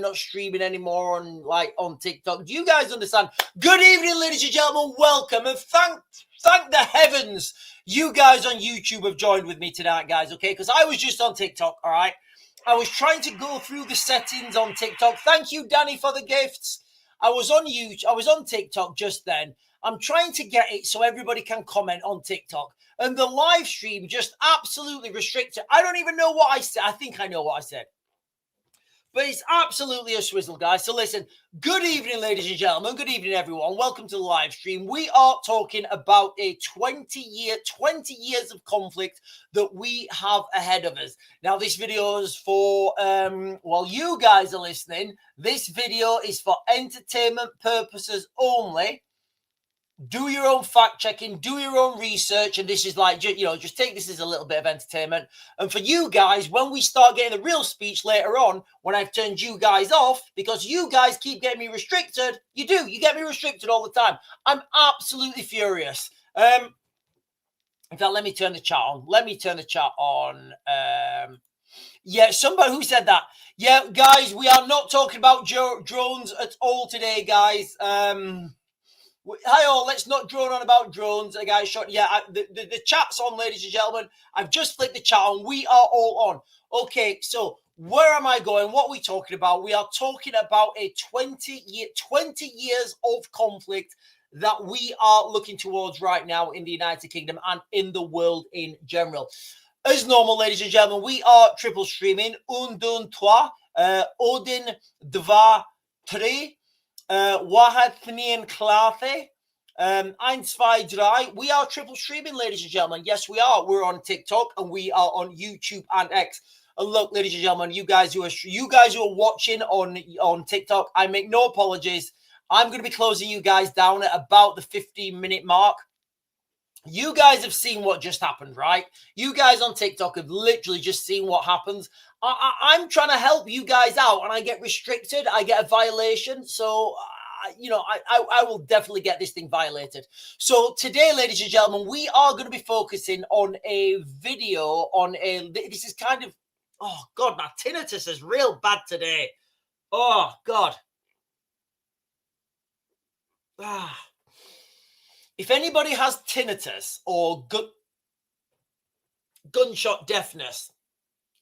not streaming anymore on TikTok. Do you guys understand? Good evening, ladies and gentlemen. Welcome, and thank the heavens you guys on YouTube have joined with me tonight, guys. Okay, because I was just on TikTok. All right, I was trying to go through the settings on TikTok. Thank you, Danny, for the gifts. I was on YouTube. I was on TikTok just then. I'm trying to get it so everybody can comment on TikTok. And the live stream just absolutely restricted. I don't even know what I said. I think I know what I said. But it's absolutely a swizzle, guys. So listen, good evening, ladies and gentlemen. Good evening, everyone. Welcome to the live stream. We are talking about a 20 years of conflict that we have ahead of us. Now, this video is for, while you guys are listening, this video is for entertainment purposes only. Do your own fact checking, do your own research, and this is like, just take this as a little bit of entertainment. And for you guys, when we start getting the real speech later on, when I've turned you guys off, because you guys keep getting me restricted, you get me restricted all the time. I'm absolutely furious. In fact, let me turn the chat on. Yeah, somebody who said that. Yeah, guys, we are not talking about drones at all today, guys. Hi all, let's not drone on about drones. A guy shot. Yeah, the chat's on, ladies and gentlemen. I've just flicked the chat on. We are all on. Okay, so where am I going? What are we talking about? We are talking about a 20 years of conflict that we are looking towards right now in the United Kingdom and in the world in general. As normal, ladies and gentlemen, we are triple streaming. Un, deux, trois, Odin, dva, tri. Wahed Thnien Clafe, Eins, zwei, drei. We are triple streaming, ladies and gentlemen. Yes, we are. We're on TikTok and we are on YouTube and X. And look, ladies and gentlemen, you guys who are watching on TikTok, I make no apologies. I'm going to be closing you guys down at about the 15-minute mark. You guys have seen what just happened, right? You guys on TikTok have literally just seen what happens. I'm trying to help you guys out, and I get restricted. I get a violation. So, I will definitely get this thing violated. So today, ladies and gentlemen, we are going to be focusing on a video this is kind of, oh, God, my tinnitus is real bad today. Oh, God. If anybody has tinnitus or gunshot deafness,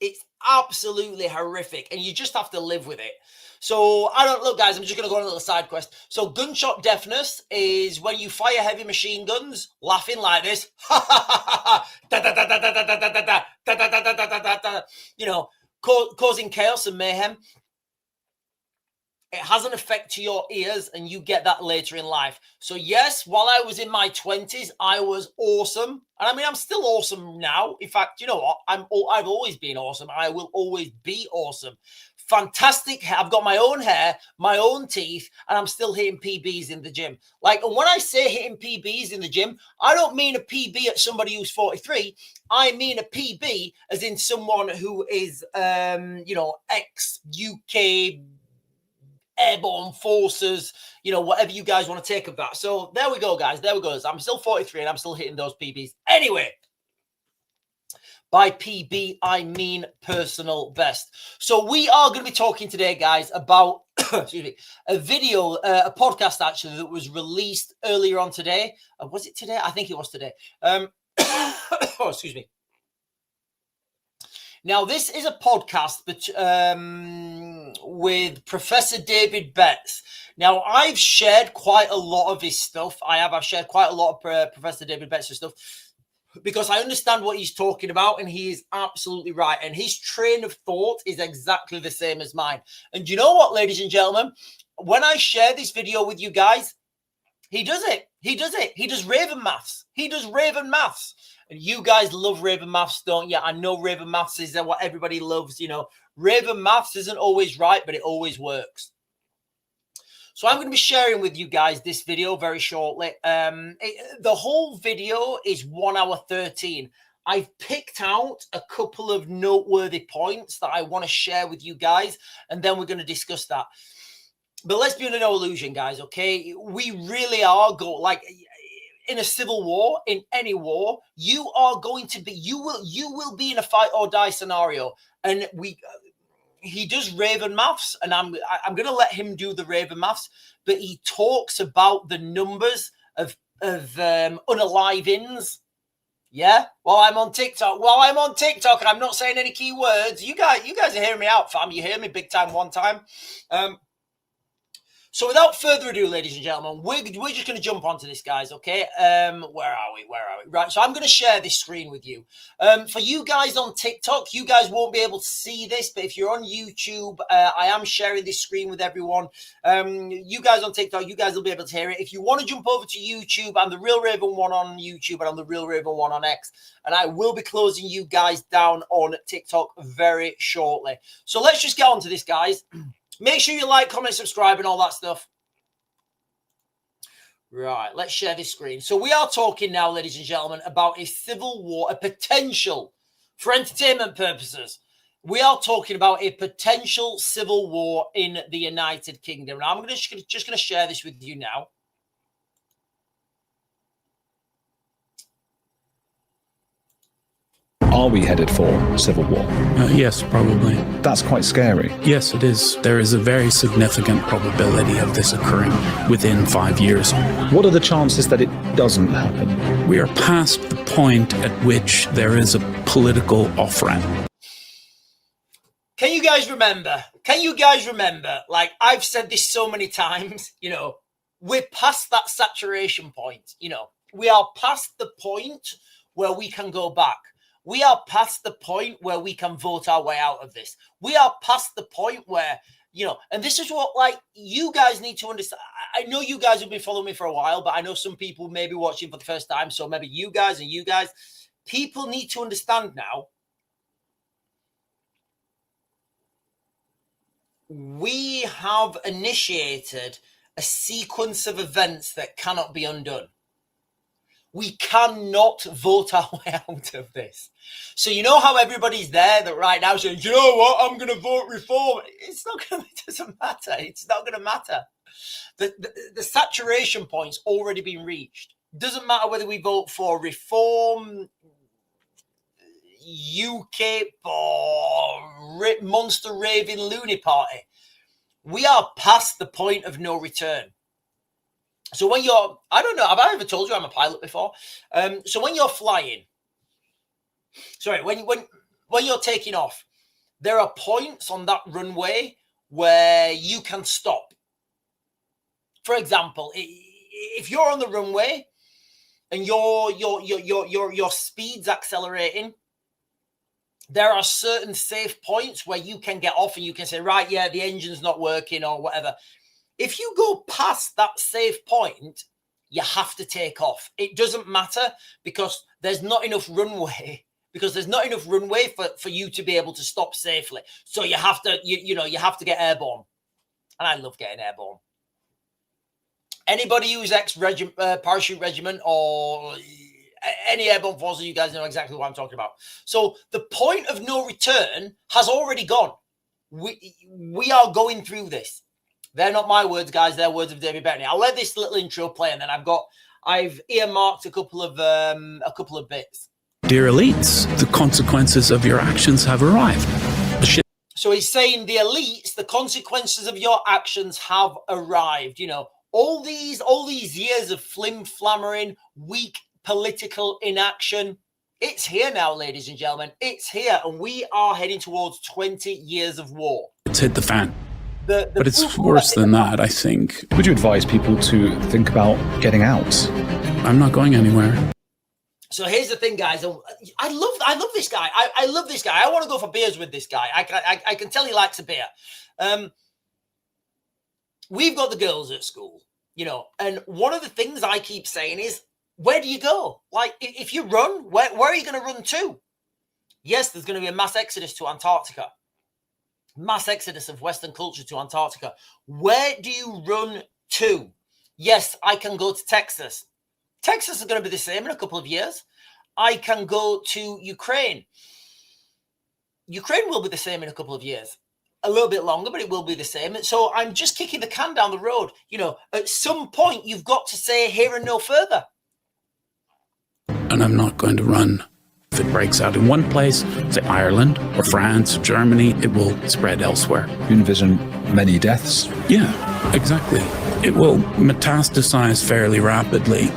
it's absolutely horrific, and you just have to live with it. So, look, guys, I'm just going to go on a little side quest. So, gunshot deafness is when you fire heavy machine guns, laughing like this, causing chaos and mayhem. It has an effect to your ears, and you get that later in life. So yes, while I was in my 20s, I was awesome. And I mean, I'm still awesome now. In fact, you know what? I've always been awesome. I will always be awesome. Fantastic. I've got my own hair, my own teeth, and I'm still hitting PBs in the gym. And when I say hitting PBs in the gym, I don't mean a PB at somebody who's 43. I mean a PB as in someone who is, ex-UK airborne forces, whatever you guys want to take of that. So there we go, guys. There we go. I'm still 43 and I'm still hitting those PBs. Anyway, by PB, I mean personal best. So we are going to be talking today, guys, about a video, a podcast actually that was released earlier on today. Was it today? I think it was today. Excuse me. Now, this is a podcast with Professor David Betts. Now, I've shared quite a lot of his stuff. I've shared quite a lot of Professor David Betts' stuff because I understand what he's talking about, and he is absolutely right. And his train of thought is exactly the same as mine. And you know what, ladies and gentlemen? When I share this video with you guys, he does it. He does Raven maths. And you guys love Raven maths, don't you? I know Raven maths is what everybody loves, Raven maths isn't always right, but it always works. So I'm going to be sharing with you guys this video very shortly. The whole video is 1 hour 13. I've picked out a couple of noteworthy points that I want to share with you guys, and then we're going to discuss that. But let's be under no illusion, guys, okay? We really are in a civil war, in any war, you will be in a fight or die scenario. And he does Raven maths, and I'm going to let him do the Raven maths, but he talks about the numbers of unalive-ins. Yeah, while I'm on TikTok, and I'm not saying any keywords. You guys are hearing me out, fam. You hear me big time one time. So without further ado, ladies and gentlemen, we're just going to jump onto this, guys, okay? Where are we? Right, so I'm going to share this screen with you. For you guys on TikTok, you guys won't be able to see this, but if you're on YouTube, I am sharing this screen with everyone. You guys on TikTok, you guys will be able to hear it. If you want to jump over to YouTube, I'm the Real Raven 1 on YouTube, and I'm the Real Raven 1 on X, and I will be closing you guys down on TikTok very shortly. So let's just get on to this, guys. Make sure you like, comment, subscribe, and all that stuff. Right, let's share this screen. So we are talking now, ladies and gentlemen, about a civil war, a potential, for entertainment purposes. We are talking about a potential civil war in the United Kingdom. Now, I'm just going to share this with you now. Are we headed for civil war? Yes, probably. That's quite scary. Yes, it is. There is a very significant probability of this occurring within 5 years. What are the chances that it doesn't happen? We are past the point at which there is a political off-ramp. Can you guys remember? Like, I've said this so many times, we're past that saturation point. We are past the point where we can go back. We are past the point where we can vote our way out of this. We are past the point where, and this is what, like, you guys need to understand. I know you guys have been following me for a while, but I know some people may be watching for the first time. So maybe you guys, people need to understand now. We have initiated a sequence of events that cannot be undone. We cannot vote our way out of this. So you know how everybody's there that right now saying, you know what, I'm going to vote reform. It doesn't matter. It's not going to matter. The saturation point's already been reached. Doesn't matter whether we vote for reform, UKIP, or monster raving loony party. We are past the point of no return. So when you're, I don't know, have I ever told you I'm a pilot before? So when you're flying, when you're taking off, there are points on that runway where you can stop. For example, if you're on the runway and your speed's accelerating, there are certain safe points where you can get off and you can say, right, yeah, the engine's not working or whatever. If you go past that safe point, you have to take off. It doesn't matter because there's not enough runway. For you to be able to stop safely. So you have to, you have to get airborne. And I love getting airborne. Anybody who's ex-parachute regiment or any airborne forces, you guys know exactly what I'm talking about. So the point of no return has already gone. We are going through this. They're not my words, guys. They're words of David Bettany. I'll let this little intro play, and then I've earmarked a couple of bits. Dear elites, the consequences of your actions have arrived. So he's saying the elites, the consequences of your actions have arrived. All these years of flim-flammering, weak political inaction. It's here now, ladies and gentlemen. It's here, and we are heading towards 20 years of war. It's hit the fan. But it's worse than that, I think. Would you advise people to think about getting out? I'm not going anywhere. So here's the thing, guys. I love this guy. I love this guy. I want to go for beers with this guy. I can tell he likes a beer. We've got the girls at school, and one of the things I keep saying is, where do you go? Like, if you run, where are you going to run to? Yes, there's going to be a mass exodus to Antarctica. Mass exodus of Western culture to Antarctica. Where do you run to? Yes, I can go to Texas. Texas is going to be the same in a couple of years. I can go to Ukraine. Ukraine will be the same in a couple of years. A little bit longer, but it will be the same. So I'm just kicking the can down the road. At some point, you've got to say here and no further. And I'm not going to run. If it breaks out in one place, say Ireland or France, Germany, it will spread elsewhere. You envision many deaths? Yeah, exactly. It will metastasize fairly rapidly.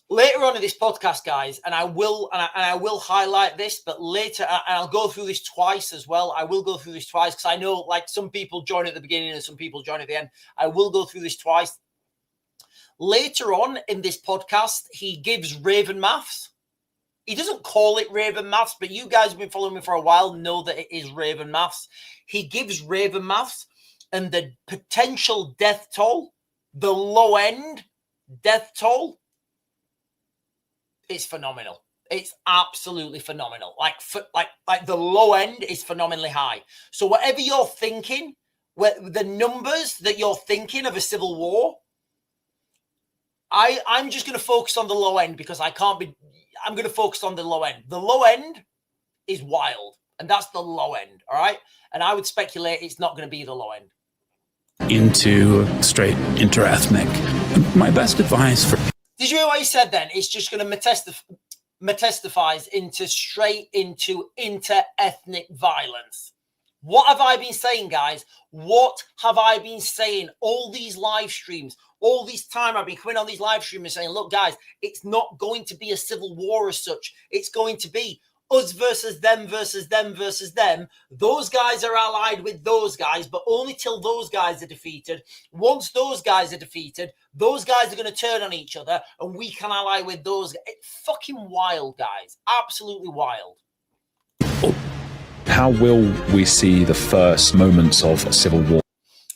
Later on in this podcast, guys, and I will highlight this, but later, and I'll go through this twice as well. I will go through this twice because I know, like, some people join at the beginning and some people join at the end. I will go through this twice. Later on in this podcast, he gives Raven Maths. He doesn't call it Raven Maths, but you guys have been following me for a while know that it is Raven Maths. He gives Raven Maths, and the potential death toll, the low end death toll, it's phenomenal. It's absolutely phenomenal. Like the low end is phenomenally high. So whatever you're thinking, the numbers that you're thinking of a civil war, I'm just going to focus on the low end because I'm going to focus on the low end. The low end is wild, and that's the low end, all right? And I would speculate it's not going to be the low end. Into straight interethnic. My best advice for... Did you hear what he said then? It's just going to metastasize into straight into inter-ethnic violence. What have I been saying, guys? What have I been saying? All these live streams, all this time I've been coming on these live streams and saying, look, guys, it's not going to be a civil war as such. It's going to be us versus them versus them versus them. Those guys are allied with those guys, but only till those guys are defeated. Once those guys are defeated, those guys are going to turn on each other and we can ally with those. It's fucking wild, guys. Absolutely wild. How will we see the first moments of a civil war?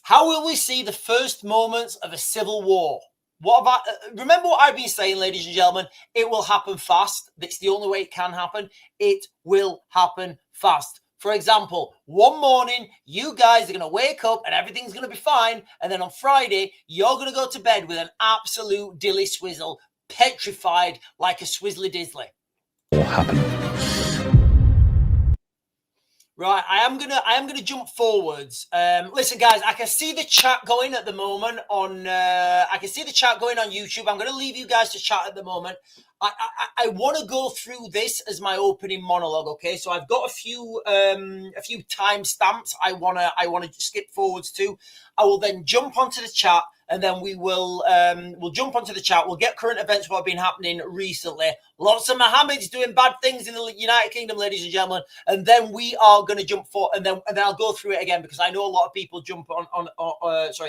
How will we see the first moments of a civil war? What about? Remember what I've been saying, ladies and gentlemen? It will happen fast. That's the only way it can happen. It will happen fast. For example, one morning, you guys are going to wake up and everything's going to be fine. And then on Friday, you're going to go to bed with an absolute dilly swizzle, petrified like a swizzly dizzly. What will happen? Right, I am gonna jump forwards. Listen, guys, I can see the chat going at the moment on. I can see the chat going on YouTube. I'm gonna leave you guys to chat at the moment. I want to go through this as my opening monologue. Okay, so I've got a few timestamps. I wanna skip forwards to. I will then jump onto the chat. And then we'll jump onto the chat. We'll get current events what have been happening recently. Lots of Mohammed's doing bad things in the United Kingdom, ladies and gentlemen. And then we are going to jump forward, and then I'll go through it again because I know a lot of people jump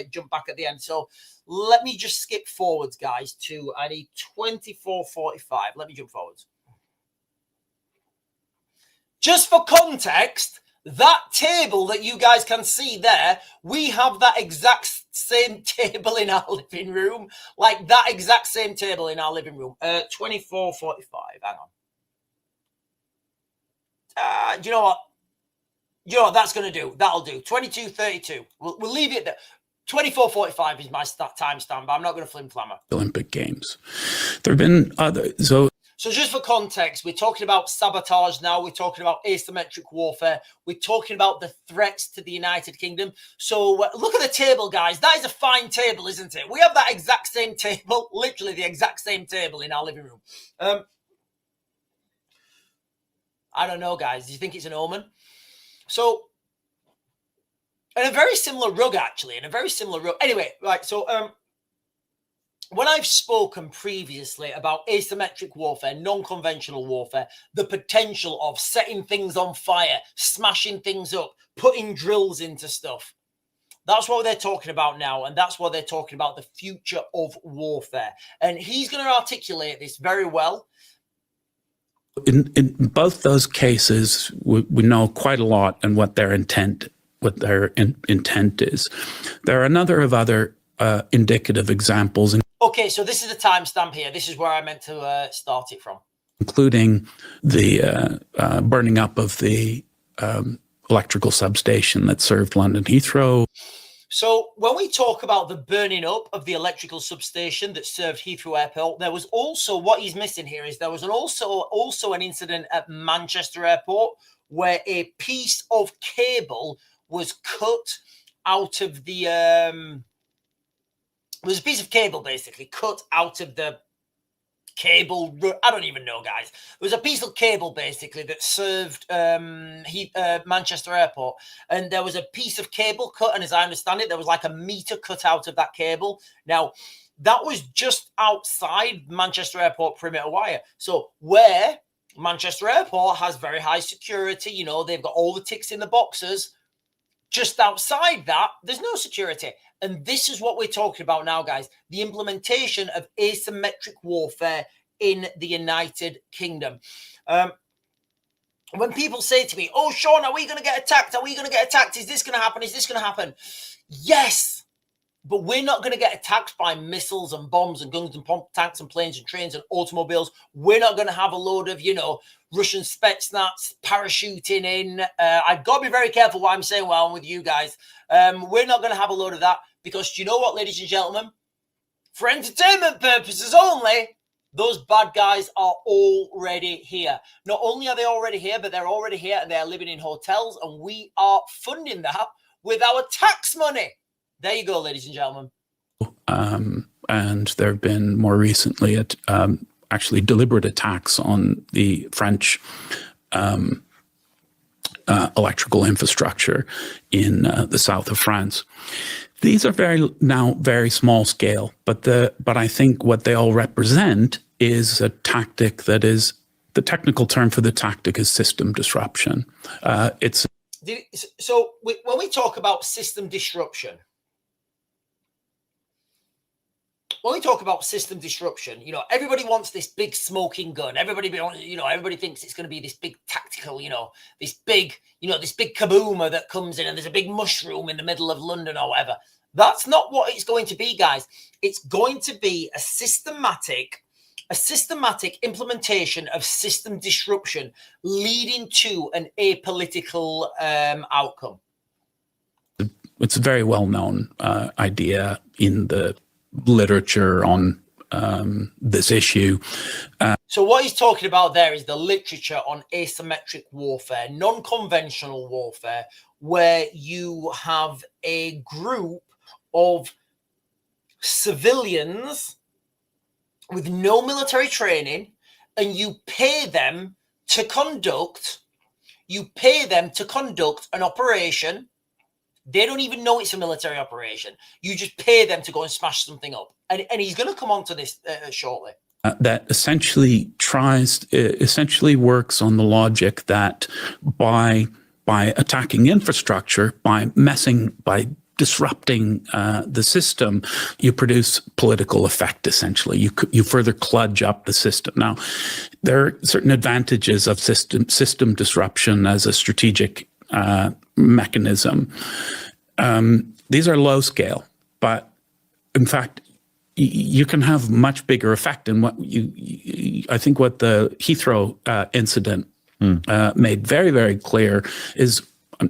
jump back at the end. So let me just skip forwards, guys. To I need 24:45. Let me jump forwards. Just for context, that table that you guys can see there, we have that exact same table in our living room, like that exact same table in our living room. 24:45. Hang on. Do you know what? You know what that's going to do? That'll do. 22:32. We'll leave it there. 24:45 is my timestamp, but I'm not going to flim-flammer. Olympic Games. There have been other... So just for context, we're talking about sabotage now. We're talking about asymmetric warfare. We're talking about the threats to the United Kingdom. So look at the table, guys. That is a fine table, isn't it? We have that exact same table, literally the exact same table in our living room. I don't know, guys. Do you think it's an omen? So, and a very similar rug, actually. And a very similar rug. Anyway, right. So, when I've spoken previously about asymmetric warfare, non-conventional warfare, the potential of setting things on fire, smashing things up, putting drills into stuff, that's what they're talking about now. And that's what they're talking about, the future of warfare. And he's going to articulate this very well. In both those cases, we know quite a lot and what their intent is. There are another of other indicative examples. Okay, so this is the timestamp here. This is where I meant to start it from. Including the burning up of the electrical substation that served London Heathrow. So when we talk about the burning up of the electrical substation that served Heathrow Airport, there was also, what he's missing here is there was also an incident at Manchester Airport where a piece of cable was cut out of the... There was a piece of cable basically cut out of the cable. I don't even know, guys. There was a piece of cable basically that served Manchester Airport, and there was a piece of cable cut, and as I understand it, there was like a meter cut out of that cable. Now, that was just outside Manchester Airport perimeter wire. So where Manchester Airport has very high security, you know, they've got all the ticks in the boxes. Just outside that, there's no security. And this is what we're talking about now, guys. The implementation of asymmetric warfare in the United Kingdom. When people say to me, oh, Sean, are we going to get attacked? Are we going to get attacked? Is this going to happen? Is this going to happen? Yes. But we're not going to get attacked by missiles and bombs and guns and tanks and planes and trains and automobiles. We're not going to have a load of, you know, Russian Spetsnaz parachuting in. I've got to be very careful what I'm saying while I'm with you guys. We're not going to have a load of that because do you know what, ladies and gentlemen? For entertainment purposes only, those bad guys are already here. Not only are they already here, but they're already here and they're living in hotels, and we are funding that with our tax money. There you go, ladies and gentlemen. And there have been more recently actually deliberate attacks on the French electrical infrastructure in the south of France. These are very small scale, but I think what they all represent is a tactic that is, the technical term for the tactic is system disruption. So when we talk about system disruption, you know, everybody wants this big smoking gun. Everybody thinks it's going to be this big tactical, this big kaboomer that comes in and there's a big mushroom in the middle of London or whatever. That's not what it's going to be, guys. It's going to be a systematic implementation of system disruption leading to an apolitical outcome. It's a very well-known idea in the literature on this issue. So what he's talking about there is the literature on asymmetric warfare, non-conventional warfare, where you have a group of civilians with no military training, and you pay them to conduct an operation. They don't even know it's a military operation. You just pay them to go and smash something up. And he's going to come on to this shortly. That essentially works on the logic that by attacking infrastructure, by disrupting the system, you produce political effect, essentially. You further kludge up the system. Now, there are certain advantages of system disruption as a strategic mechanism. These are low scale, but in fact, you can have much bigger effect. And I think what the Heathrow incident made very, very clear is,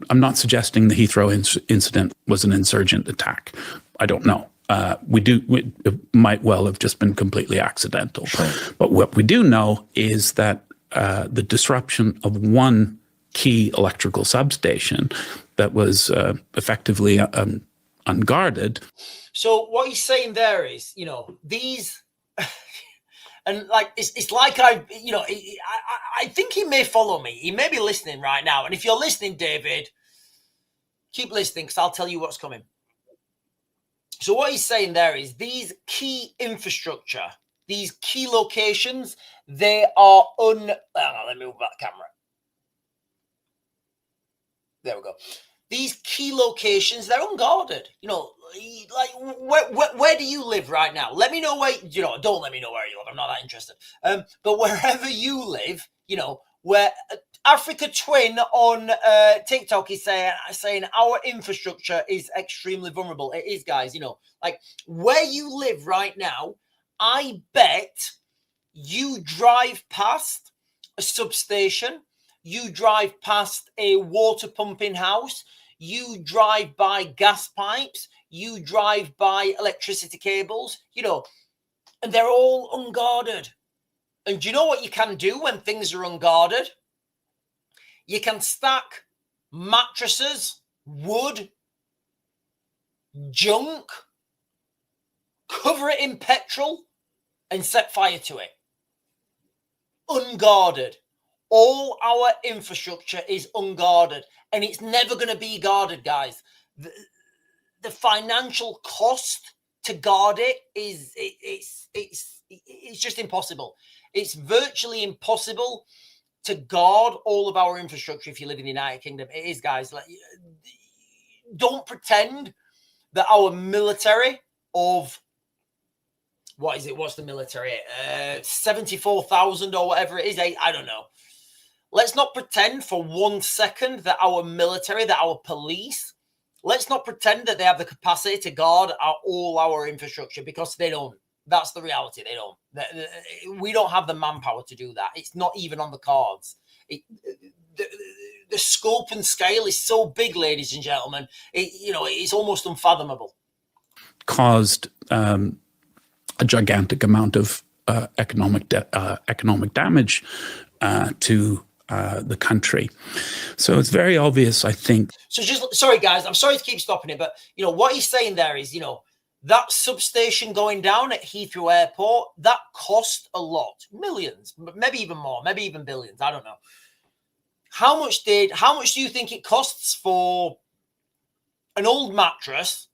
I'm not suggesting the Heathrow incident was an insurgent attack. I don't know. It might well have just been completely accidental. Sure. But what we do know is that the disruption of one key electrical substation that was effectively unguarded. So what he's saying there is, these, and like it's like I think he may follow me. He may be listening right now. And if you're listening, David, keep listening because I'll tell you what's coming. So what he's saying there is these key infrastructure, these key locations, they are let me move that camera. There we go. These key locations, they're unguarded. Like where do you live right now? Let me know where, don't let me know where you live. I'm not that interested. But wherever you live, where Africa Twin on TikTok is saying our infrastructure is extremely vulnerable. It is, guys, like where you live right now, I bet you drive past a substation, you drive past a water pumping house, you drive by gas pipes, you drive by electricity cables, and they're all unguarded. And do you know what you can do when things are unguarded? You can stack mattresses, wood, junk, cover it in petrol, and set fire to it. unguarded. All our infrastructure is unguarded, and it's never going to be guarded, guys. The financial cost to guard it it's just impossible. It's virtually impossible to guard all of our infrastructure if you live in the United Kingdom. It is, guys. Like, don't pretend that our military of what is it? What's the military? 74,000 or whatever it is. I don't know. Let's not pretend for 1 second that our military, that our police, let's not pretend that they have the capacity to guard all our infrastructure, because they don't. That's the reality. They don't. We don't have the manpower to do that. It's not even on the cards. The scope and scale is so big, ladies and gentlemen. It's almost unfathomable. Caused a gigantic amount of economic damage to the country. So it's very obvious, I think. So sorry, guys, I'm sorry to keep stopping it, but what he's saying there is, that substation going down at Heathrow Airport, that cost a lot, millions, maybe even more, maybe even billions. I don't know. How much do you think it costs for an old mattress,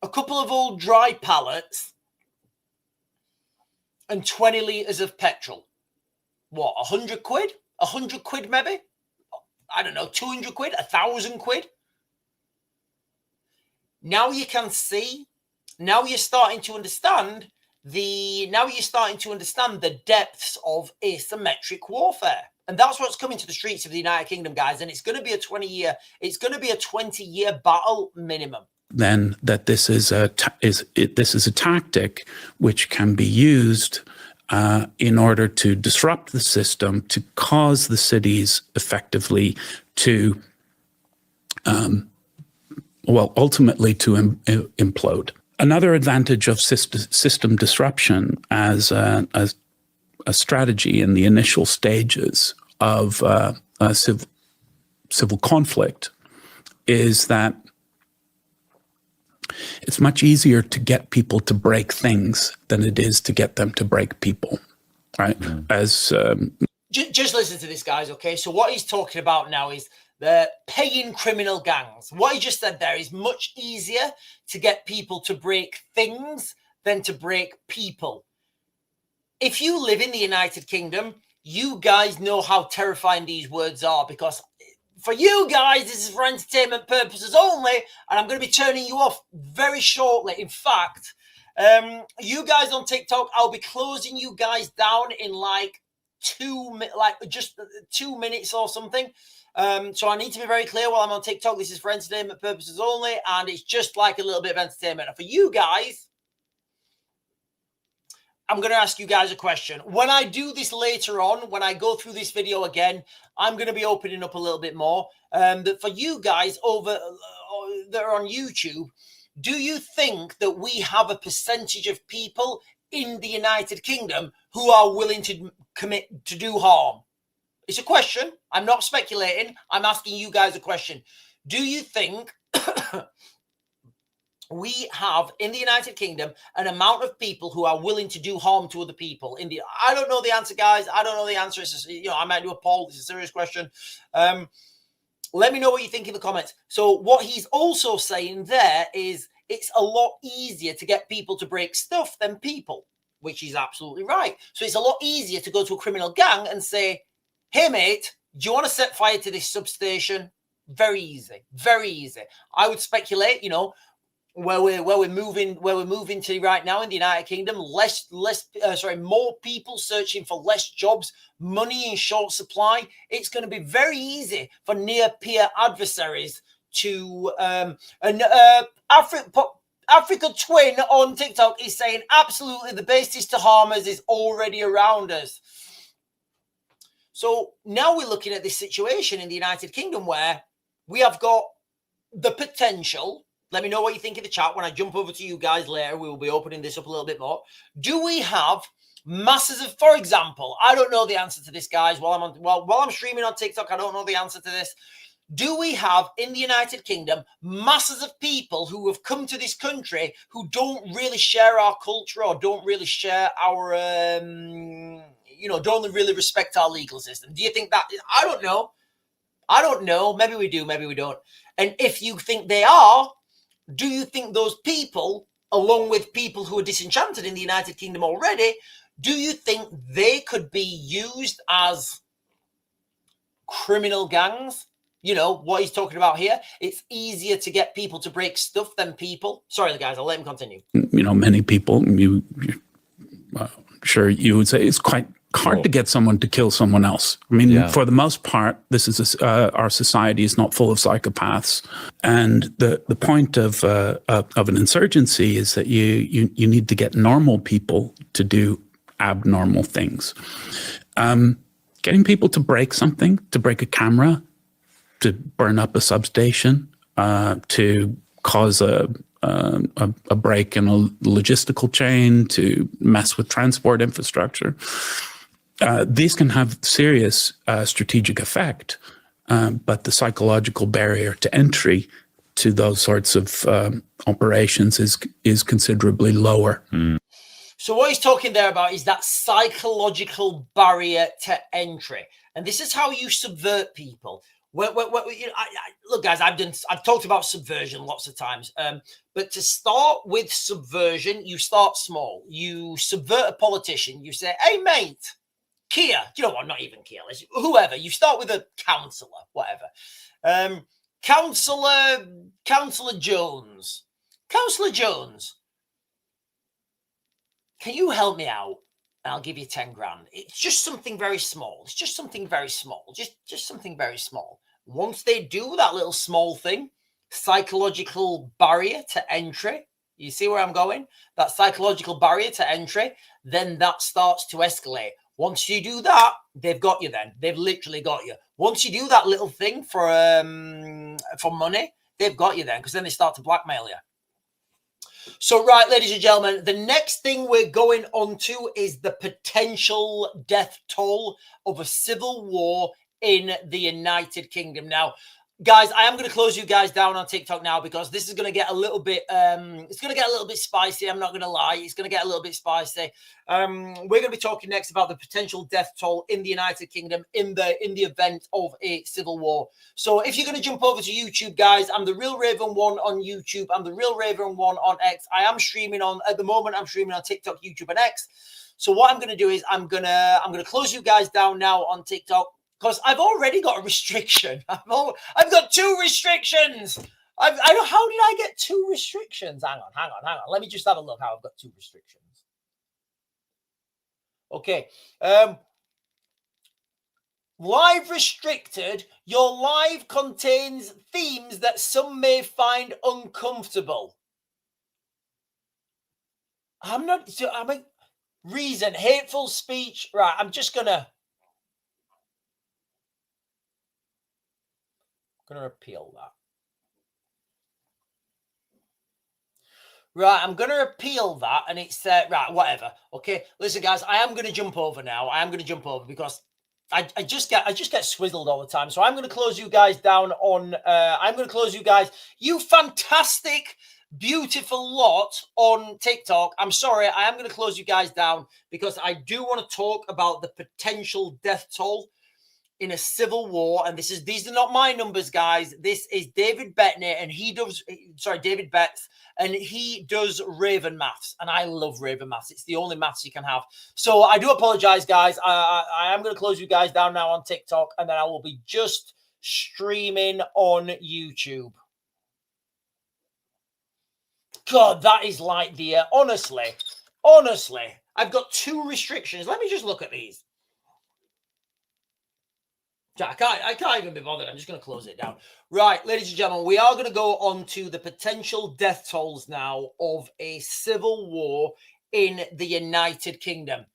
a couple of old dry pallets, and 20 litres of petrol? What, 100 quid? 100 quid maybe? I don't know, 200 quid, 1,000 quid? Now you can see, now you're starting to understand the depths of asymmetric warfare. And that's what's coming to the streets of the United Kingdom, guys. And it's going to be a 20-year battle minimum. Then that this is a tactic which can be used in order to disrupt the system, to cause the cities effectively to, ultimately to implode. Another advantage of system disruption as a strategy in the initial stages of civil conflict is that it's much easier to get people to break things than it is to get them to break people, right? Just listen to this, guys, okay? So what he's talking about now is the paying criminal gangs. What he just said there is much easier to get people to break things than to break people. If you live in the United Kingdom, you guys know how terrifying these words are, because for you guys, this is for entertainment purposes only, and I'm going to be turning you off very shortly. In fact, you guys on TikTok, I'll be closing you guys down in just 2 minutes or something. So I need to be very clear while I'm on TikTok. This is for entertainment purposes only, and it's just like a little bit of entertainment. And for you guys, I'm going to ask you guys a question. When I do this later on, when I go through this video again, I'm going to be opening up a little bit more. That for you guys that are on YouTube, do you think that we have a percentage of people in the United Kingdom who are willing to commit to do harm? It's a question. I'm not speculating. I'm asking you guys a question. Do you think we have in the United Kingdom an amount of people who are willing to do harm to other people? I don't know the answer, guys. I don't know the answer. It's just, I might do a poll. It's a serious question. Let me know what you think in the comments. So what he's also saying there is it's a lot easier to get people to break stuff than people, which is absolutely right. So it's a lot easier to go to a criminal gang and say, hey, mate, do you want to set fire to this substation? Very easy. Very easy. I would speculate, where we're moving to right now in the United Kingdom, more people searching for less jobs, money in short supply. It's going to be very easy for near peer adversaries to Africa Twin on TikTok is saying absolutely the basis to harm us is already around us. So now we're looking at this situation in the United Kingdom where we have got the potential. Let me know what you think in the chat. When I jump over to you guys later, we will be opening this up a little bit more. Do we have masses of, for example, I don't know the answer to this, guys. While I'm streaming on TikTok, I don't know the answer to this. Do we have in the United Kingdom masses of people who have come to this country who don't really share our culture or don't really share our don't really respect our legal system? Do you think that? I don't know. Maybe we do, maybe we don't. And if you think they are, do you think those people, along with people who are disenchanted in the United Kingdom already, do you think they could be used as criminal gangs? What he's talking about here. It's easier to get people to break stuff than people. Sorry, guys, I'll let him continue. Many people, sure you would say it's quite hard to get someone to kill someone else. I mean, for the most part, this is our society is not full of psychopaths, and the point of an insurgency is that you need to get normal people to do abnormal things. Getting people to break something, to break a camera, to burn up a substation, to cause a break in a logistical chain, to mess with transport infrastructure. These can have serious strategic effect, but the psychological barrier to entry to those sorts of operations is considerably lower. So what he's talking there about is that psychological barrier to entry. And this is how you subvert people. Look, guys, I've talked about subversion lots of times. But to start with subversion, you start small. You subvert a politician. You say, hey, mate, Keir, not even Keir, whoever. You start with a councillor, whatever. Councillor Jones. Councillor Jones, can you help me out? I'll give you 10 grand. It's just something very small. It's just something very small. Just something very small. Once they do that little small thing, psychological barrier to entry, you see where I'm going? That psychological barrier to entry, then that starts to escalate. Once you do that, they've got you then. They've literally got you. Once you do that little thing for money, they've got you then, because then they start to blackmail you. So, right, ladies and gentlemen, the next thing we're going on to is the potential death toll of a civil war in the United Kingdom. Now, guys, I am going to close you guys down on TikTok now because this is going to get a little bit, it's going to get a little bit spicy. I'm not going to lie. It's going to get a little bit spicy. We're going to be talking next about the potential death toll in the United Kingdom in the event of a civil war. So if you're going to jump over to YouTube, guys, I'm the Real Raven 1 on YouTube. I'm the Real Raven 1 on X. I'm streaming on TikTok, YouTube, and X. So what I'm going to do is I'm going to close you guys down now on TikTok, because I've already got a restriction. I've got 2 restrictions. How did I get 2 restrictions? Hang on. Let me just have a look how I've got 2 restrictions. Okay. Live restricted. Your live contains themes that some may find uncomfortable. Reason, hateful speech. Right, I'm just going to appeal that. Right, I'm going to appeal that, and it's right, whatever. Okay, listen, guys, I am going to jump over now. Because I just get swizzled all the time. So I'm going to close you guys down on. I'm going to close you guys. You fantastic, beautiful lot on TikTok. I'm sorry, I am going to close you guys down because I do want to talk about the potential death toll in a civil war. And these are not my numbers, guys. This is David Bettner, and David Betts, and he does Raven maths, and I love Raven maths. It's the only maths you can have. So I do apologize, guys. I am going to close you guys down now on TikTok, and then I will be just streaming on YouTube. God, that is light, dear. Honestly, I've got 2 restrictions. Let me just look at these. I can't even be bothered. I'm just going to close it down. Right, ladies and gentlemen, we are going to go on to the potential death tolls now of a civil war in the United Kingdom.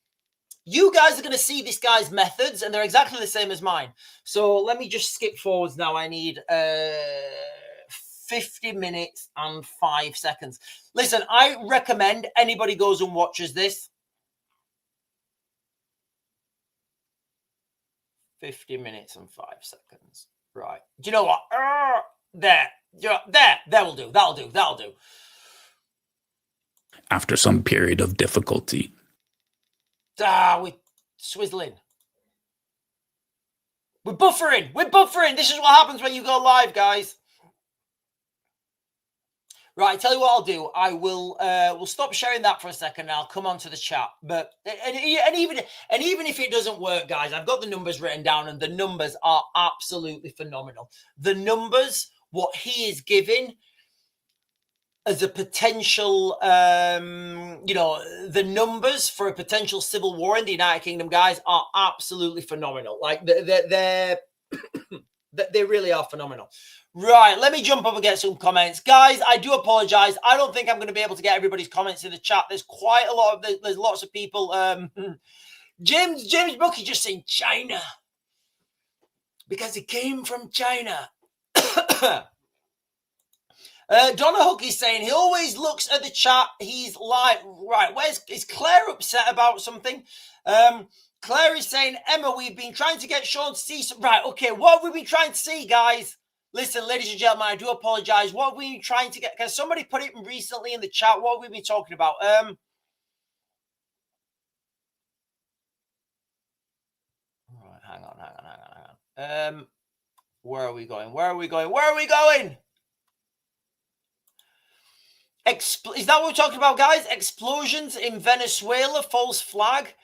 You guys are going to see this guy's methods, and they're exactly the same as mine. So let me just skip forwards now. I need 50 minutes and 5 seconds. Listen, I recommend anybody goes and watches this. 50 minutes and 5 seconds. Right. Do you know what? There will do. That'll do. After some period of difficulty. With Swizzling. We're buffering. We're buffering. This is what happens when you go live, guys. Right, tell you what I'll do. I will we'll stop sharing that for a second and I'll come on to the chat. But and even if it doesn't work, guys, I've got the numbers written down and the numbers are absolutely phenomenal. The numbers, what he is giving as a potential the numbers for a potential civil war in the United Kingdom, guys, are absolutely phenomenal. Like they really are phenomenal. Right, let me jump up and get some comments. Guys, I do apologize. I don't think I'm going to be able to get everybody's comments in the chat. There's quite a lot of, there's lots of people. James Bucky just saying China. Because it came from China. Donna Hook is saying he always looks at the chat. He's like, right, is Claire upset about something? Claire is saying, Emma, we've been trying to get Sean to see some. Right, okay, what have we been trying to see, guys? Listen, ladies and gentlemen, I do apologize. What have we been trying to get? Because somebody put it recently in the chat. What have we been talking about? Right, hang on. Where are we going? Is that what we're talking about, guys? Explosions in Venezuela, false flag.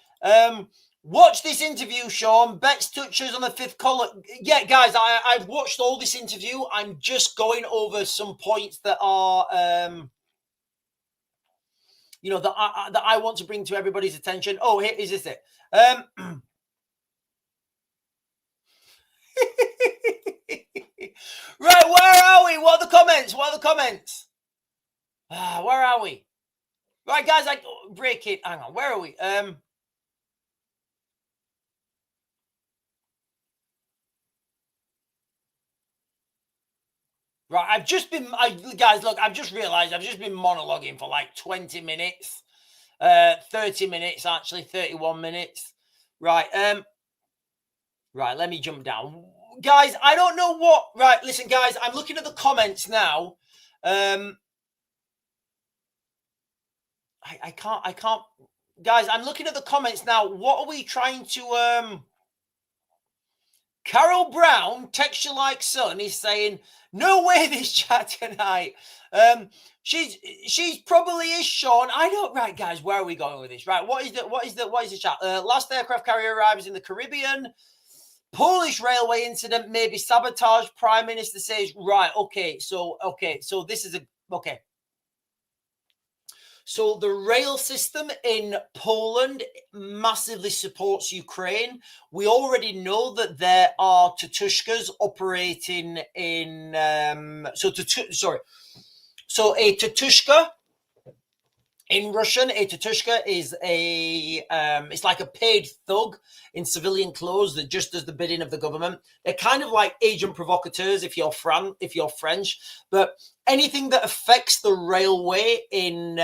Watch this interview, Sean. Betts touches on the fifth color. Yeah, guys, I've watched all this interview. I'm just going over some points that are, that I want to bring to everybody's attention. Oh, here is this it. Right, where are we? What are the comments? Where are we? Right, guys, break it. Hang on. Where are we? Right, I've just realized I've just been monologuing for like 20 minutes, 30 minutes, actually, 31 minutes. Right, right, let me jump down. Guys, I don't know what, right, listen, guys, I'm looking at the comments now. I can't, guys, I'm looking at the comments now. What are we trying to, Carol Brown, texture like son, is saying, no way this chat tonight. She's probably is Sean. I don't. Right, guys, where are we going with this? Right, what is the chat? Last aircraft carrier arrives in the Caribbean. Polish railway incident may be sabotage. Prime Minister says, right, okay, so this is okay. So the rail system in Poland massively supports Ukraine. We already know that there are Tatushkas operating in So a Tatushka in Russian, a Tatushka is it's like a paid thug in civilian clothes that just does the bidding of the government. They're kind of like agent provocateurs if you're French, but anything that affects the railway in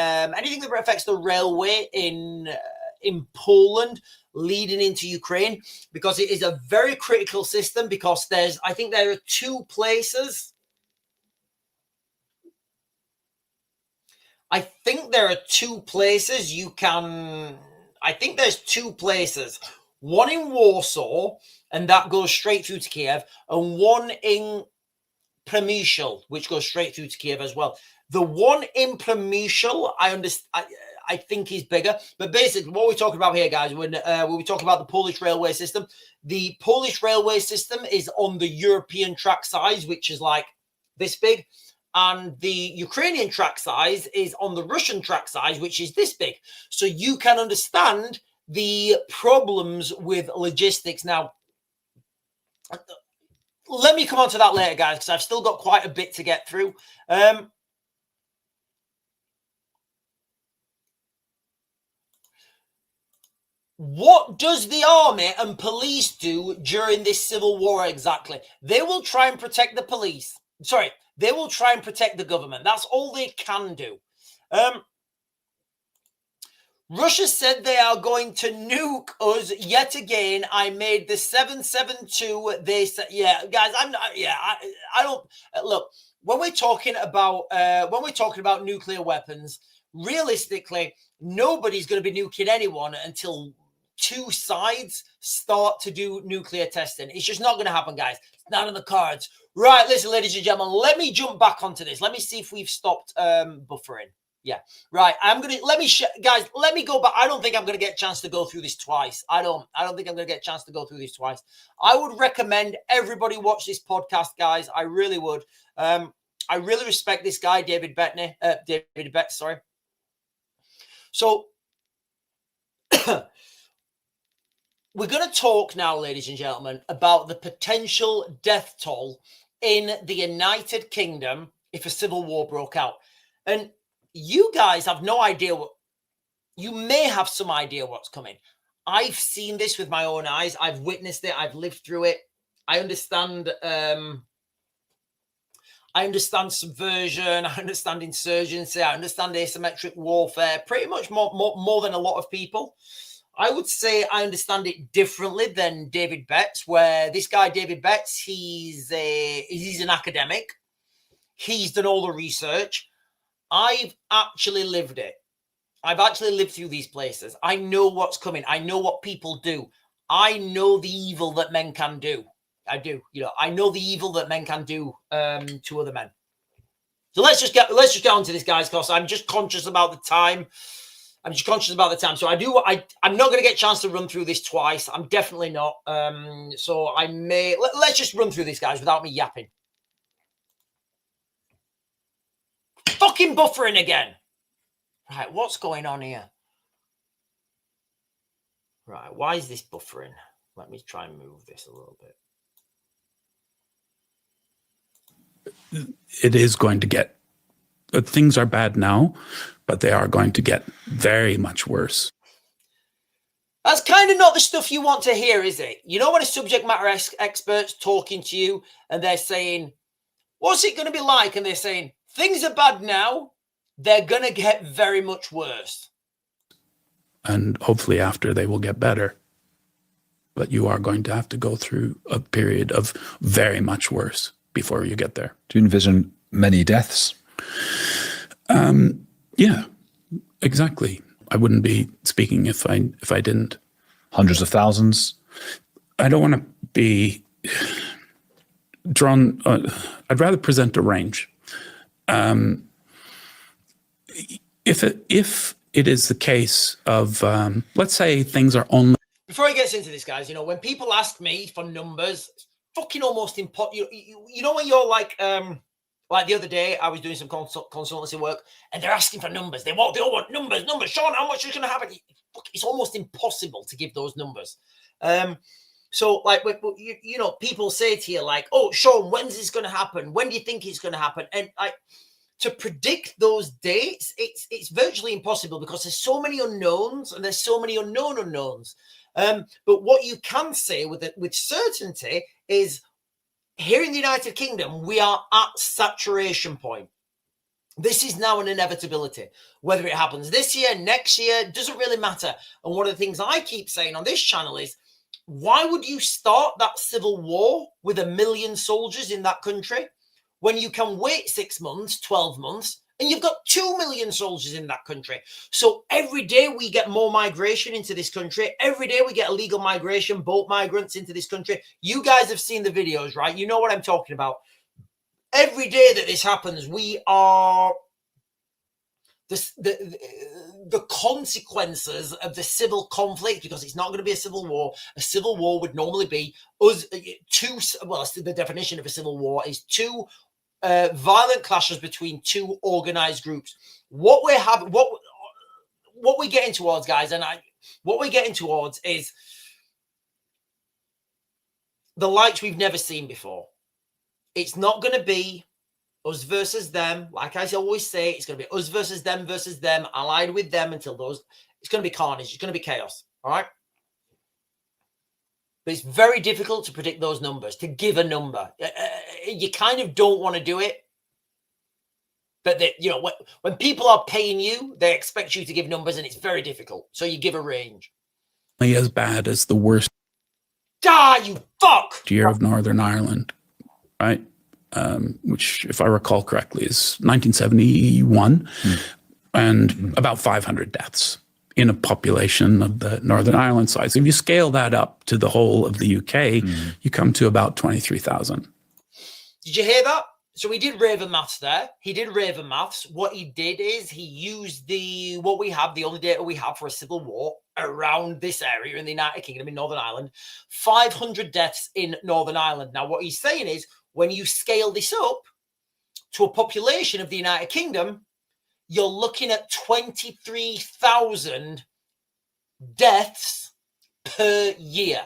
Poland leading into Ukraine, because it is a very critical system, because I think there are two places. I think there's two places. One in Warsaw, and that goes straight through to Kiev, and one in Przemyśl, which goes straight through to Kiev as well. The one in Przemyśl, I think is bigger. But basically, what we're talking about here, guys, when we talk about the Polish railway system, the Polish railway system is on the European track size, which is like this big. And the Ukrainian track size is on the Russian track size, which is this big. So you can understand the problems with logistics. Now, let me come on to that later, guys, because I've still got quite a bit to get through. What does the army and police do during this civil war exactly? They will try and protect the police. Sorry. They will try and protect the government. That's all they can do. Russia said they are going to nuke us yet again. I made the 772. They said, yeah, guys, I don't look, when we're talking about nuclear weapons, realistically, nobody's going to be nuking anyone until two sides start to do nuclear testing. It's just not going to happen, guys. It's not in the cards. Right, listen, ladies and gentlemen, let me jump back onto this. Let me see if we've stopped buffering. Yeah, right. Guys, let me go back. I don't think I'm going to get a chance to go through this twice. I don't think I'm going to get a chance to go through this twice. I would recommend everybody watch this podcast, guys. I really would. I really respect this guy, David Betts, sorry. So we're going to talk now, ladies and gentlemen, about the potential death toll in the United Kingdom if a civil war broke out. And you guys have no idea you may have some idea what's coming. I've seen this with my own eyes. I've witnessed it. I've lived through it. I understand subversion. I understand insurgency. I understand asymmetric warfare pretty much more than a lot of people. I would say I understand it differently than David Betts, where this guy, David Betts, he's an academic. He's done all the research. I've actually lived it. I've actually lived through these places. I know what's coming. I know what people do. I know the evil that men can do. I do. I know the evil that men can do to other men. So let's just get on to this, guys, because I'm just conscious about the time. So I'm not going to get a chance to run through this twice. I'm definitely not. So I may let's just run through this, guys, without me yapping. Fucking buffering again. Right, what's going on here? Right, why is this buffering? Let me try and move this a little bit. It is going to get, things are bad now, but they are going to get very much worse. That's kind of not the stuff you want to hear, is it? You know, when a subject matter expert's talking to you and they're saying, what's it going to be like? And they're saying, things are bad now. They're going to get very much worse. And hopefully after they will get better. But you are going to have to go through a period of very much worse before you get there. Do you envision many deaths? Yeah, exactly. I wouldn't be speaking if I didn't. Hundreds of thousands? I don't want to be drawn. I'd rather present a range. If it is the case of, let's say things are only. Before he gets into this, guys, when people ask me for numbers, it's fucking almost impossible. You know when you're like the other day, I was doing some consultancy work, and they're asking for numbers. They all want numbers. Sean, how much is going to happen? It's almost impossible to give those numbers. So, like, people say to you, like, "Oh, Sean, when's this going to happen? When do you think it's going to happen?" And to predict those dates, it's virtually impossible because there's so many unknowns and there's so many unknown unknowns. But what you can say with certainty is, here in the United Kingdom, we are at saturation point. This is now an inevitability. Whether it happens this year, next year, doesn't really matter. And one of the things I keep saying on this channel is, why would you start that civil war with 1 million soldiers in that country when you can wait 6 months, 12 months, and you've got 2 million soldiers in that country? So every day we get more migration into this country. Every day we get illegal migration, boat migrants into this country. You guys have seen the videos, right? You know what I'm talking about. Every day that this happens, we are the consequences of the civil conflict, because it's not going to be a civil war. A civil war would normally be the definition of a civil war is two violent clashes between two organized groups. What we're getting towards, guys, what we're getting towards is the likes we've never seen before. It's not going to be us versus them. Like I always say, it's going to be us versus them, allied with them until it's going to be carnage. It's going to be chaos. All right. But it's very difficult to predict those numbers, to give a number. You kind of don't want to do it. But when people are paying you, they expect you to give numbers, and it's very difficult. So you give a range. As bad as the worst. You fuck! Year of Northern Ireland, right? Which, if I recall correctly, is 1971, and about 500 deaths in a population of the Northern Ireland size. If you scale that up to the whole of the UK, you come to about 23,000. Did you hear that? So he did Raven maths there. He did Raven maths. What he did is he used the only data we have for a civil war around this area in the United Kingdom in Northern Ireland, 500 deaths in Northern Ireland. Now, what he's saying is when you scale this up to a population of the United Kingdom, you're looking at 23,000 deaths per year.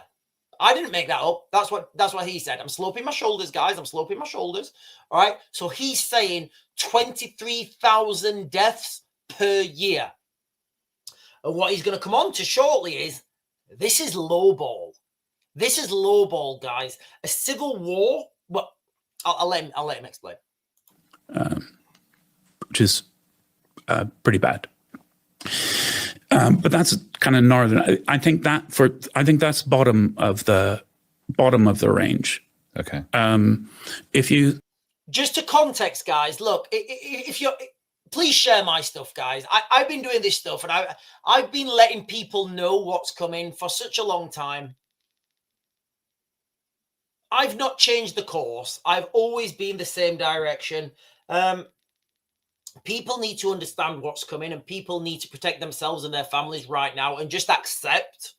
I didn't make that up. That's what he said. I'm sloping my shoulders, guys. I'm sloping my shoulders. All right. So he's saying 23,000 deaths per year. And what he's going to come on to shortly is this is lowball. This is lowball, guys. A civil war. Well, I'll let him explain. Which is pretty bad. But that's kind of northern. I think that's bottom of the range. Okay. If you just to context, guys, look, if you're please share my stuff, guys. I've been doing this stuff and I've been letting people know what's coming for such a long time. I've not changed the course. I've always been the same direction. People need to understand what's coming and people need to protect themselves and their families right now and just accept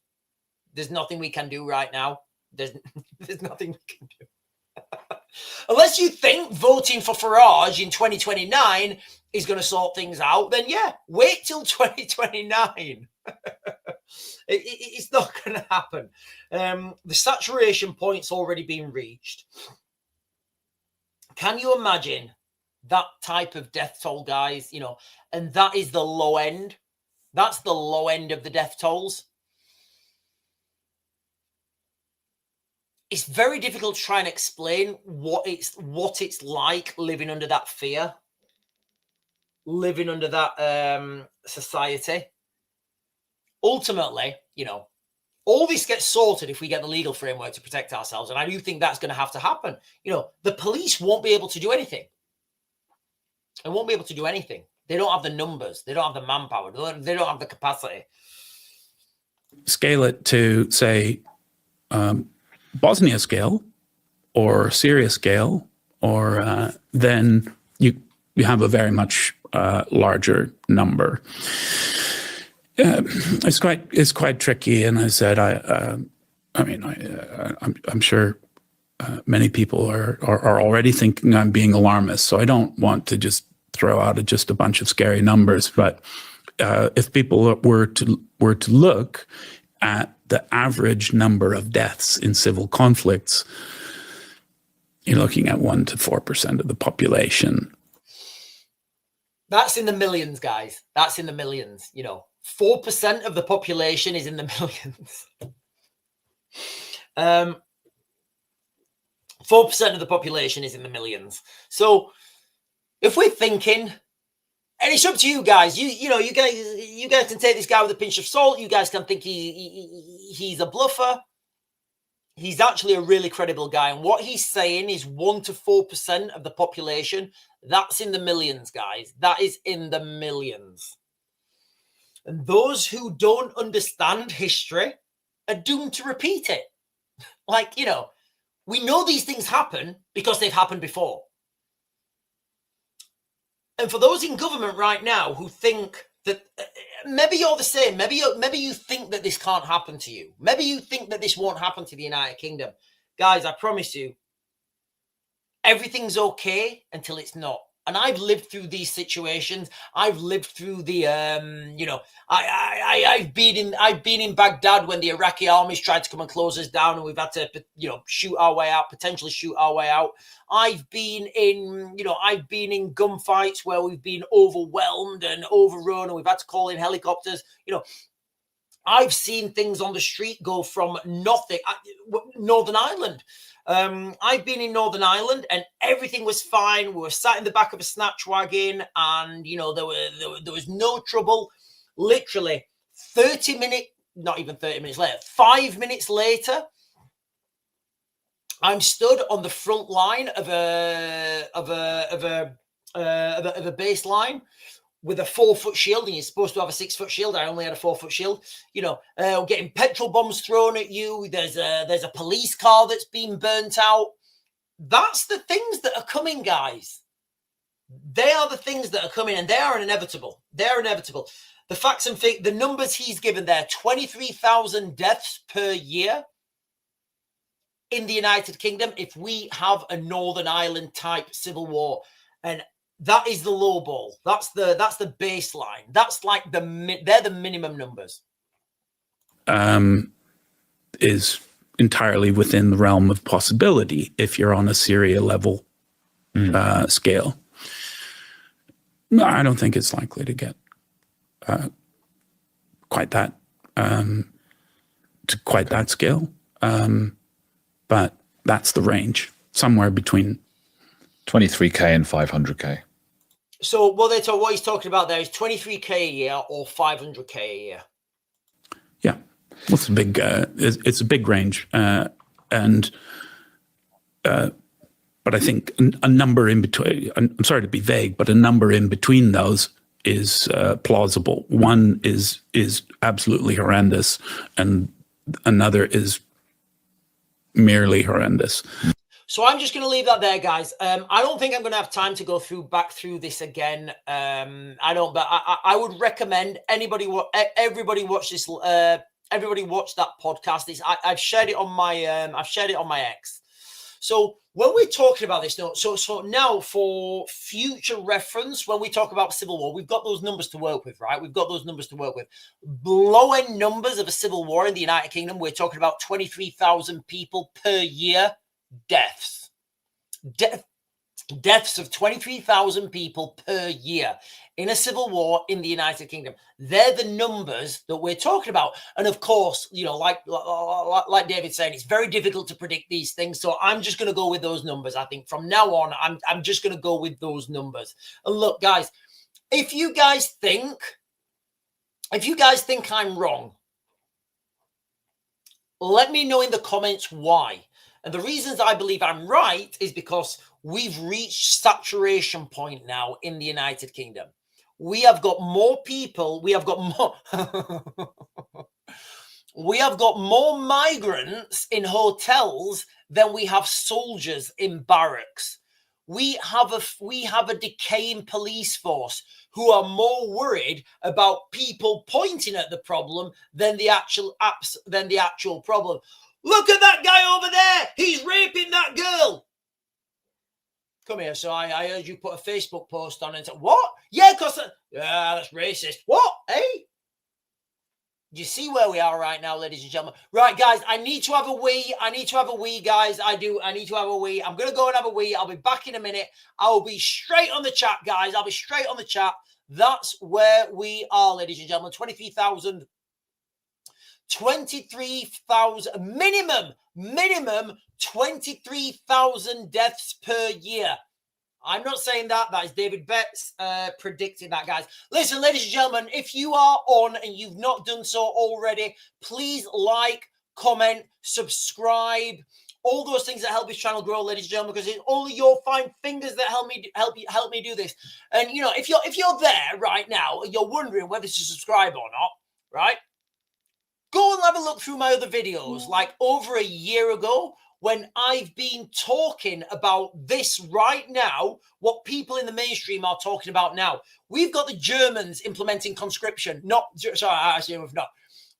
there's nothing we can do right now. There's nothing we can do. Unless you think voting for Farage in 2029 is going to sort things out, then yeah, wait till 2029. It's not going to happen. The saturation point's already been reached. Can you imagine that type of death toll, guys? You know, and that is the low end. That's the low end of the death tolls. It's very difficult to try and explain what it's like living under that fear, living under that society. Ultimately, you know, all this gets sorted if we get the legal framework to protect ourselves. And I do think that's going to have to happen. You know, the police won't be able to do anything. They won't be able to do anything. They don't have the numbers. They don't have the manpower. They don't have the capacity. Scale it to, say, Bosnia scale or Syria scale, or then you have a very much larger number. It's quite tricky, and I said I'm sure many people are already thinking I'm being alarmist, so I don't want to just throw out just a bunch of scary numbers. But if people were to look at the average number of deaths in civil conflicts, you're looking at 1 to 4% of the population. That's in the millions, guys. That's in the millions. You know, 4% of the population is in the millions. 4% of the population is in the millions. So if we're thinking, and it's up to you guys, you guys can take this guy with a pinch of salt. You guys can think he's a bluffer. He's actually a really credible guy. And what he's saying is 1 to 4% of the population. That's in the millions, guys. That is in the millions. And those who don't understand history are doomed to repeat it. Like, you know, we know these things happen because they've happened before. And for those in government right now who think that maybe you're the same, maybe you think that this can't happen to you. Maybe you think that this won't happen to the United Kingdom. Guys, I promise you, everything's okay until it's not. And I've lived through these situations. I've lived through the, I've been in Baghdad when the Iraqi armies tried to come and close us down, and we've had to, shoot our way out, potentially shoot our way out. I've been in gunfights where we've been overwhelmed and overrun, and we've had to call in helicopters. You know, I've seen things on the street go from nothing. Northern Ireland. I've been in Northern Ireland and everything was fine. We were sat in the back of a snatch wagon, and there was no trouble. Literally 30 minutes, not even 30 minutes later, 5 minutes later, I'm stood on the front line of a baseline with a 4-foot shield, and you're supposed to have a 6-foot shield. I only had a 4-foot shield. You know, getting petrol bombs thrown at you. There's a police car that's been burnt out. That's the things that are coming, guys. They are the things that are coming, and they are inevitable. They're inevitable. The facts and the numbers he's given there: 23,000 deaths per year in the United Kingdom if we have a Northern Ireland type civil war. And that is the low ball. That's the baseline. That's like they're the minimum numbers. Is entirely within the realm of possibility if you're on a Syria level scale. No, I don't think it's likely to get quite that to quite that scale. But that's the range, somewhere between 23K and 500K. So what he's talking about there is 23K a year or 500K a year. Yeah, well, it's a big range, but I think a number in between. I'm sorry to be vague, but a number in between those is plausible. One is absolutely horrendous, and another is merely horrendous. So I'm just going to leave that there, guys. I don't think I'm going to have time to go back through this again. I don't, but I would recommend everybody watch this. Everybody watch that podcast. I've shared it on my X. So when we're talking about this, so now for future reference, when we talk about civil war, we've got those numbers to work with, right? We've got those numbers to work with. Low end numbers of a civil war in the United Kingdom, we're talking about 23,000 people per year. Deaths of 23,000 people per year in a civil war in the United Kingdom. They're the numbers that we're talking about. And of course, you know, like David's saying, it's very difficult to predict these things. So I'm just going to go with those numbers. I think from now on, I'm just going to go with those numbers. And look, guys, if you guys think I'm wrong, let me know in the comments why. And the reasons I believe I'm right is because we've reached saturation point now in the United Kingdom. We have got more people. We have got more migrants in hotels than we have soldiers in barracks. We have a decaying police force who are more worried about people pointing at the problem than the actual problem. Look at that guy over there. He's raping that girl. Come here. So I heard you put a Facebook post on and said, what? Yeah, because that's racist. What? Hey? Do you see where we are right now, ladies and gentlemen? Right, guys, I need to have a wee. Guys. I need to have a wee. I'm going to go and have a wee. I'll be back in a minute. I'll be straight on the chat, guys. I'll be straight on the chat. That's where we are, ladies and gentlemen. 23,000 minimum 23,000 deaths per year. I'm not saying that. That is David Betts predicting that, guys. Listen, ladies and gentlemen, if you are on and you've not done so already, please like, comment, subscribe, all those things that help this channel grow, ladies and gentlemen, because it's only your fine fingers that help me do this. And you know, if you're there right now, you're wondering whether to subscribe or not, right? Go and have a look through my other videos, like over a year ago, when I've been talking about this right now, what people in the mainstream are talking about now. We've got the Germans implementing conscription.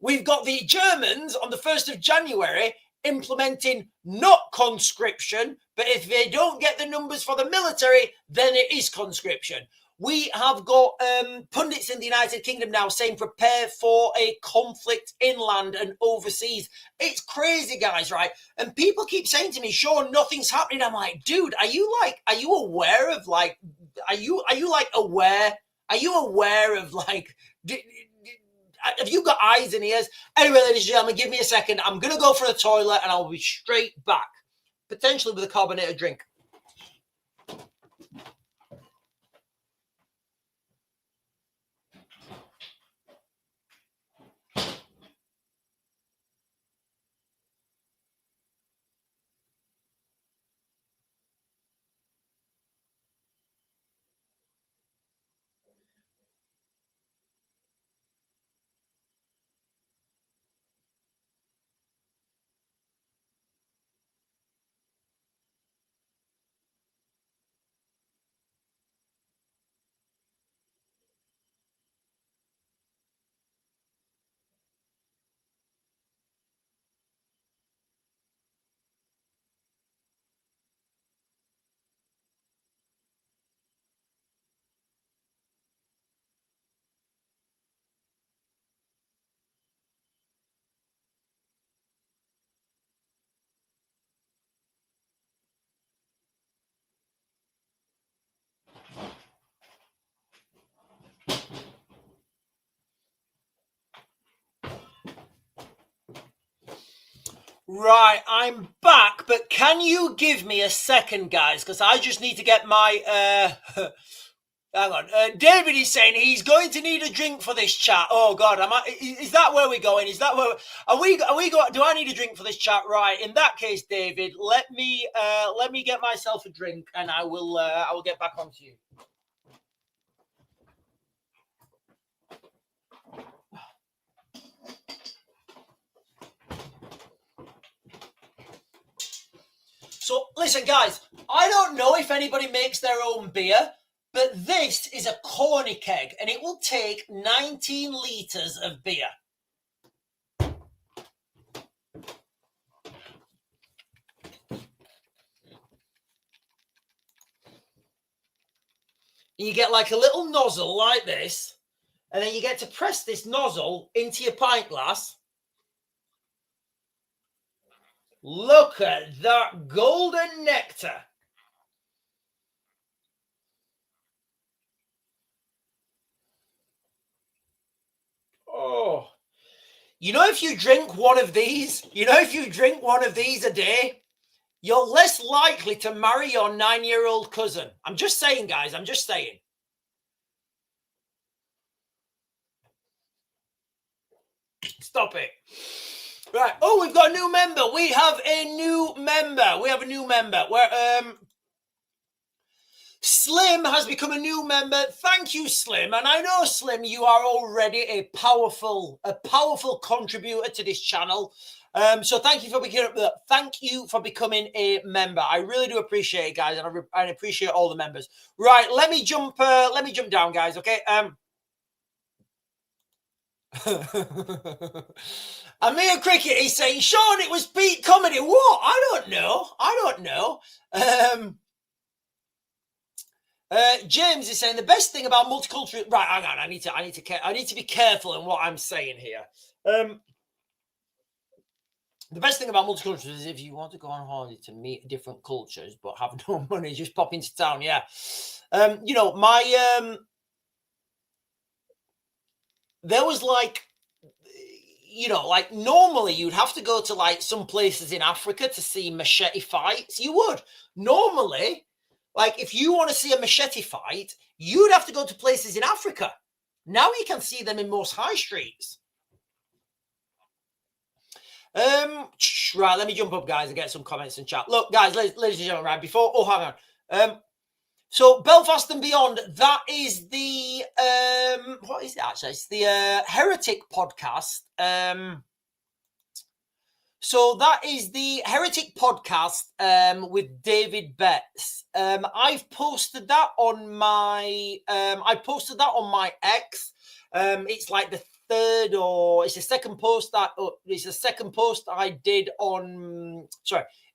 We've got the Germans on the 1st of January implementing not conscription, but if they don't get the numbers for the military, then it is conscription. We have got pundits in the United Kingdom now saying prepare for a conflict inland and overseas. It's crazy, guys, right? And people keep saying to me, Sean, nothing's happening. I'm like, dude, are you aware of like, have you got eyes and ears? Anyway, ladies and gentlemen, give me a second. I'm going to go for the toilet and I'll be straight back, potentially with a carbonated drink. Right, I'm back, but can you give me a second, guys? Because I just need to get my hang on. David is saying he's going to need a drink for this chat. Oh God, is that where we're going? Is that where are we going? Do I need a drink for this chat? Right. In that case, David, let me get myself a drink, and I will get back onto you. So listen, guys, I don't know if anybody makes their own beer, but this is a corny keg, and it will take 19 litres of beer. You get like a little nozzle like this, and then you get to press this nozzle into your pint glass. Look at that golden nectar. Oh, if you drink one of these, a day, you're less likely to marry your 9-year-old cousin. I'm just saying, guys. I'm just saying. Stop it. Right. Oh, we've got a new member. We have a new member. Where Slim has become a new member. Thank you, Slim. And I know, Slim, you are already a powerful contributor to this channel. So thank you for becoming a member. I really do appreciate it, guys, and I appreciate all the members. Right, let me jump down, guys. Okay. Amir Cricket is saying, Sean, it was peak comedy. What? I don't know. James is saying the best thing about multicultural. Right, hang on. I need to be careful in what I'm saying here. The best thing about multicultural is if you want to go on holiday to meet different cultures but have no money, just pop into town. Yeah. There was like normally you'd have to go to like some places in Africa to see machete fights. You would normally, like if you want to see a machete fight, you'd have to go to places in Africa. Now you can see them in most high streets. Right, let me jump up, guys, and get some comments in chat. Look, guys, ladies and gentlemen, right before. Oh, hang on. So Belfast and Beyond, that is the what is it actually? It's the Heretic podcast. So that is the Heretic podcast with David Betts. I've posted that on my X. It's like the third or it's the second post I did on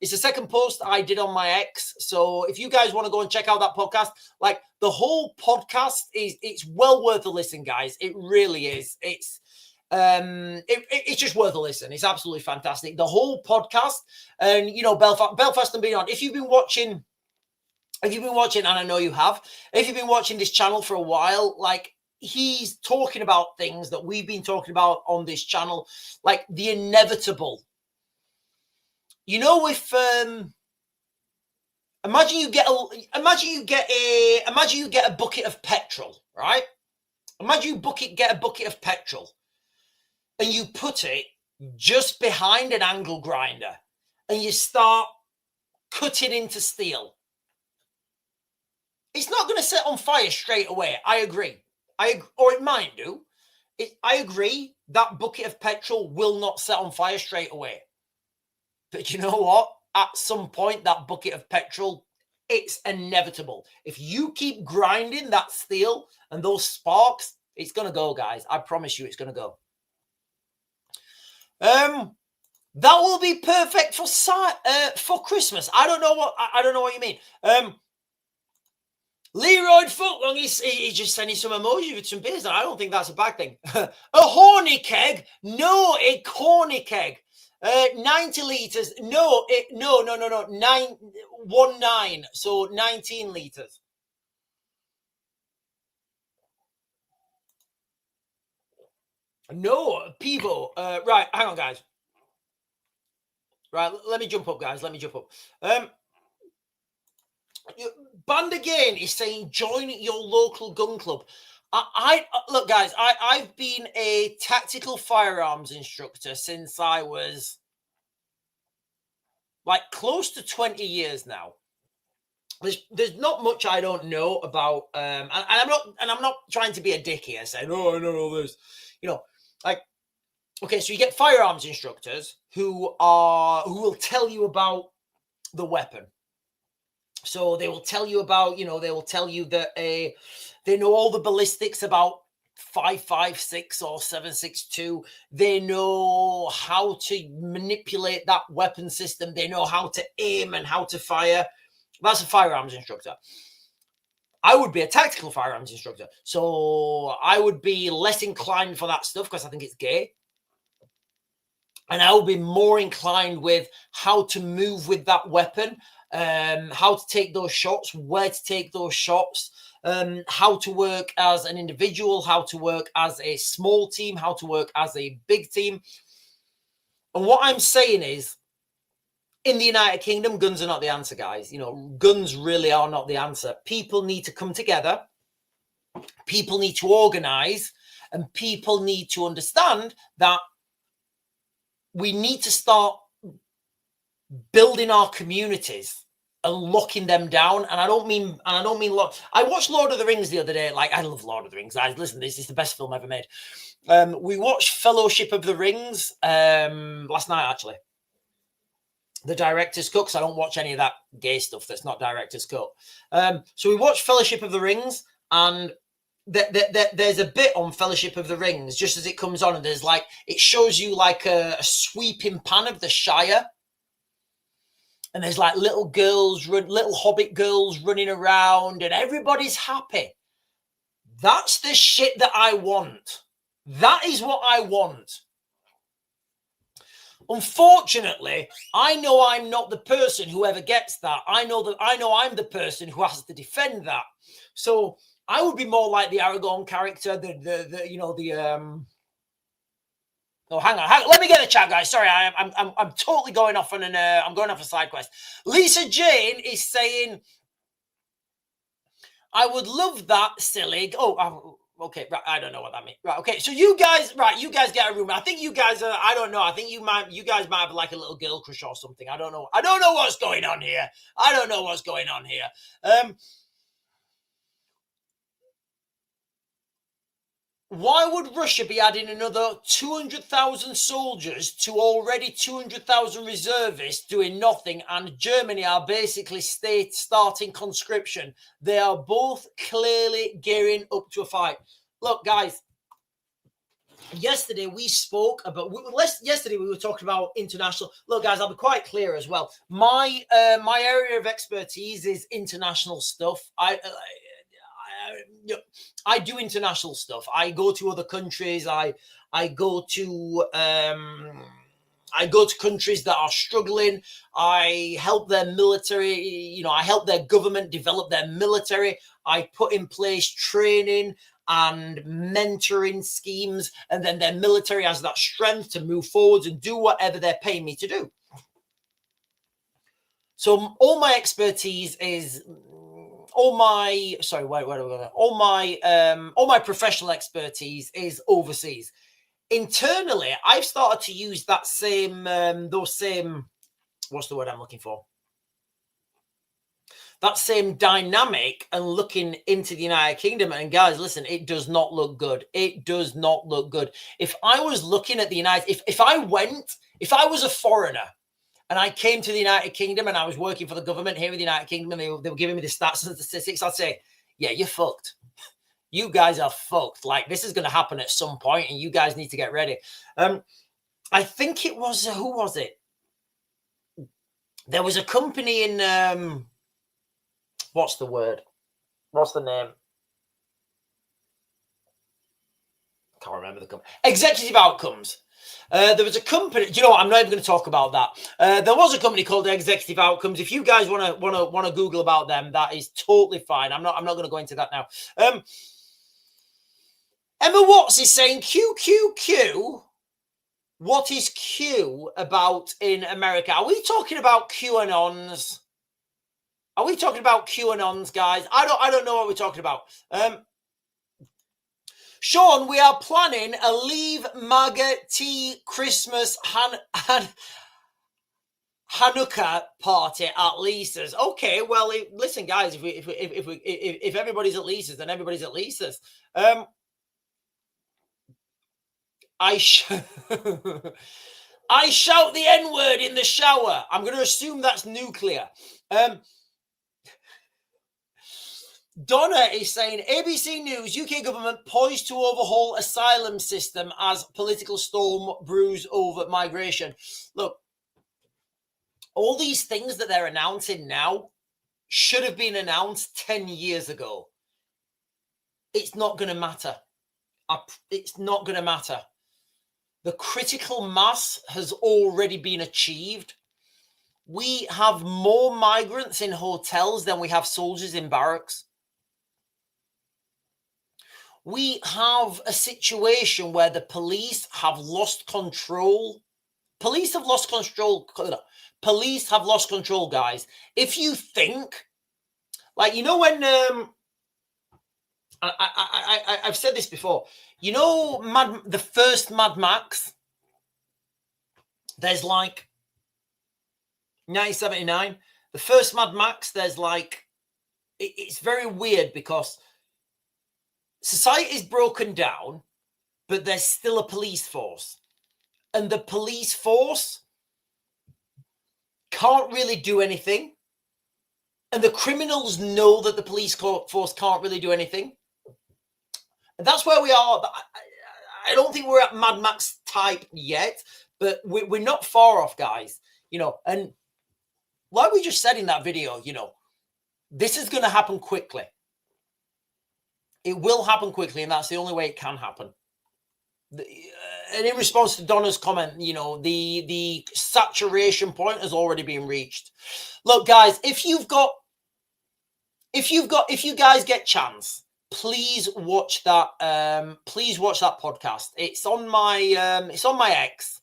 it's the second post I did on my X. So if you guys want to go and check out that podcast, like the whole podcast it's well worth a listen, guys. It really is. It's just worth a listen. It's absolutely fantastic. The whole podcast, and Belfast and Beyond. If you've been watching, and I know you have, if you've been watching this channel for a while, like he's talking about things that we've been talking about on this channel, like the inevitable. If imagine you get a bucket of petrol, right? Imagine you get a bucket of petrol, and you put it just behind an angle grinder, and you start cutting into steel. It's not going to set on fire straight away. I agree. Or it might do. I agree that bucket of petrol will not set on fire straight away. But you know what? At some point, that bucket of petrol, it's inevitable. If you keep grinding that steel and those sparks, it's going to go, guys. I promise you it's going to go. That will be perfect for Christmas. I don't know what you mean. Leroy Footlong, he's just sending some emoji with some beers. I don't think that's a bad thing. A horny keg? No, a corny keg. 90 litres. No. 919. So 19 litres. No, Pivo. Right, hang on, guys. Right, let me jump up, guys. Let me jump up. Band again is saying join your local gun club. I look, guys. I've been a tactical firearms instructor since I was like close to 20 years now. There's not much I don't know about, and I'm not trying to be a dick here, saying, "Oh, I know all this," you know, like. Okay, so you get firearms instructors who will tell you about the weapon. So they will tell you about, they will tell you that they know all the ballistics about 5.56 or 7.62. They know how to manipulate that weapon system. They know how to aim and how to fire. That's a firearms instructor. I would be a tactical firearms instructor. So I would be less inclined for that stuff because I think it's gay. And I will be more inclined with how to move with that weapon, how to take those shots, where to take those shots, how to work as an individual, how to work as a small team, how to work as a big team. And what I'm saying is, in the United Kingdom, guns are not the answer, guys. Guns really are not the answer. People need to come together. People need to organize, and people need to understand that we need to start building our communities and locking them down. And I don't mean I watched Lord of the Rings the other day. Like, I love Lord of the Rings, guys. Listen, this is the best film ever made. We watched Fellowship of the Rings last night, actually. The director's cut, because I don't watch any of that gay stuff that's not director's cut. So we watched Fellowship of the Rings, and there's a bit on Fellowship of the Rings just as it comes on, and there's like, it shows you like a sweeping pan of the Shire, and there's like little hobbit girls running around, and everybody's happy. That's the shit that I want. That is what I want. Unfortunately, I know I'm not the person who ever gets that. I know I'm the person who has to defend that. So I would be more like the Aragorn character, Oh, hang on. Let me get the chat, guys. Sorry, I'm totally going off on I'm going off a side quest. Lisa Jane is saying, I would love that, silly. Okay, right. I don't know what that means. Right, okay. So you guys get a room. I think you guys are, I don't know. I think you guys might have like a little girl crush or something. I don't know. I don't know what's going on here. Why would Russia be adding another 200,000 soldiers to already 200,000 reservists doing nothing, and Germany are basically starting conscription? They are both clearly gearing up to a fight. Look, guys, yesterday we spoke about, yesterday we were talking about international. Look, guys, I'll be quite clear as well. My area of expertise is international stuff. I do international stuff. I go to other countries. I go to countries that are struggling. I help their military. I help their government develop their military. I put in place training and mentoring schemes, and then their military has that strength to move forwards and do whatever they're paying me to do. So all my expertise is. All my professional expertise is overseas. Internally, I've started to use that what's the word I'm looking for? That same dynamic and looking into the United Kingdom. And guys, listen, it does not look good. It does not look good. If I was looking at the if I was a foreigner, and I came to the United Kingdom and I was working for the government here in the United Kingdom, and they were giving me the stats and statistics, I'd say, yeah, you're fucked. You guys are fucked. Like, this is going to happen at some point, and you guys need to get ready. I think it was, who was it? There was a company in, what's the word? What's the name? Can't remember the company. Executive Outcomes. There was a company. Do you know what? I'm not even going to talk about that. There was a company called Executive Outcomes. If you guys want to Google about them, that is totally fine. I'm not going to go into that now. Emma Watts is saying QQQ. What is Q about in America? Are we talking about QAnons? Are we talking about QAnons, guys? I don't know what we're talking about. Sean, we are planning a Leave MAGA Tea Christmas Hanukkah party at Lisa's. Okay, well, listen, guys, if everybody's at Lisa's, then everybody's at Lisa's. I shout the N-word in the shower. I'm going to assume that's nuclear. Donna is saying, ABC News, UK government poised to overhaul asylum system as political storm brews over migration. Look, all these things that they're announcing now should have been announced 10 years ago. It's not going to matter. It's not going to matter. The critical mass has already been achieved. We have more migrants in hotels than we have soldiers in barracks. We have a situation where the police have lost control. Police have lost control. Police have lost control, guys. If you think, like, you know, when I've said this before, you know, the first Mad Max, there's like 1979. The first Mad Max, there's like, it's very weird because society is broken down, but there's still a police force. And the police force can't really do anything. And the criminals know that the police force can't really do anything. And that's where we are. I don't think we're at Mad Max type yet, but we're not far off, guys. You know, and like we just said in that video, you know, this is going to happen quickly. It will happen quickly, and that's the only way it can happen. And in response to Donna's comment, you know, the saturation point has already been reached. Look, guys, if you guys get chance, please watch that. Please watch that podcast. It's on my X.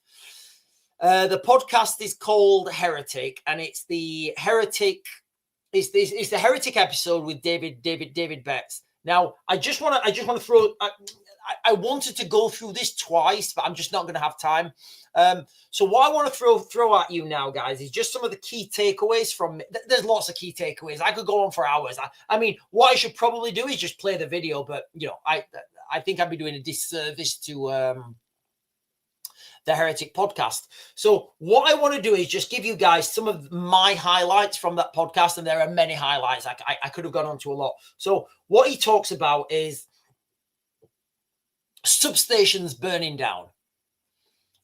The podcast is called Heretic, and it's the Heretic. It's the Heretic episode with David Betts. Now, I just want to throw. I wanted to go through this twice, but I'm just not going to have time. So what I want to throw at you now, guys, is just some of the key takeaways from. There's lots of key takeaways. I could go on for hours. I mean, what I should probably do is just play the video, but you know, I think I'd be doing a disservice to the Heretic podcast. So what I want to do is just give you guys some of my highlights from that podcast, and there are many highlights. I could have gone on to a lot. So what he talks about is substations burning down.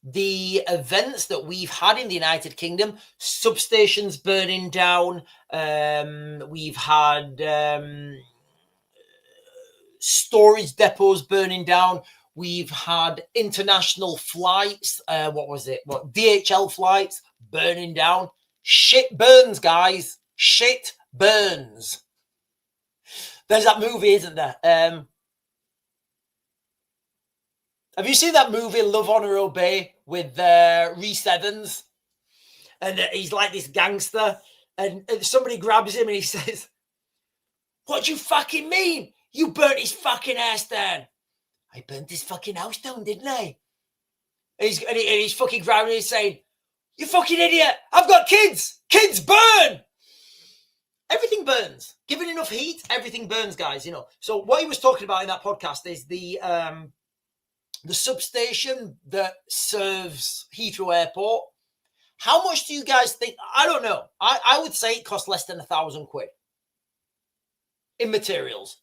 The events that we've had in the United Kingdom, substations burning down. We've had storage depots burning down. We've had international flights. DHL flights burning down. Shit burns, guys. Shit burns. There's that movie, isn't there? Have you seen that movie, Love, Honor, Obey, with Rhys Evans? And he's like this gangster, and somebody grabs him and he says, "What do you fucking mean? You burnt his fucking ass down." "I burnt his fucking house down, didn't I?" And he's fucking grabbing and he's saying, "You fucking idiot. I've got kids. Kids burn." Everything burns. Given enough heat, everything burns, guys, you know. So what he was talking about in that podcast is the substation that serves Heathrow Airport. How much do you guys think? I don't know. I would say it costs less than £1,000 in materials.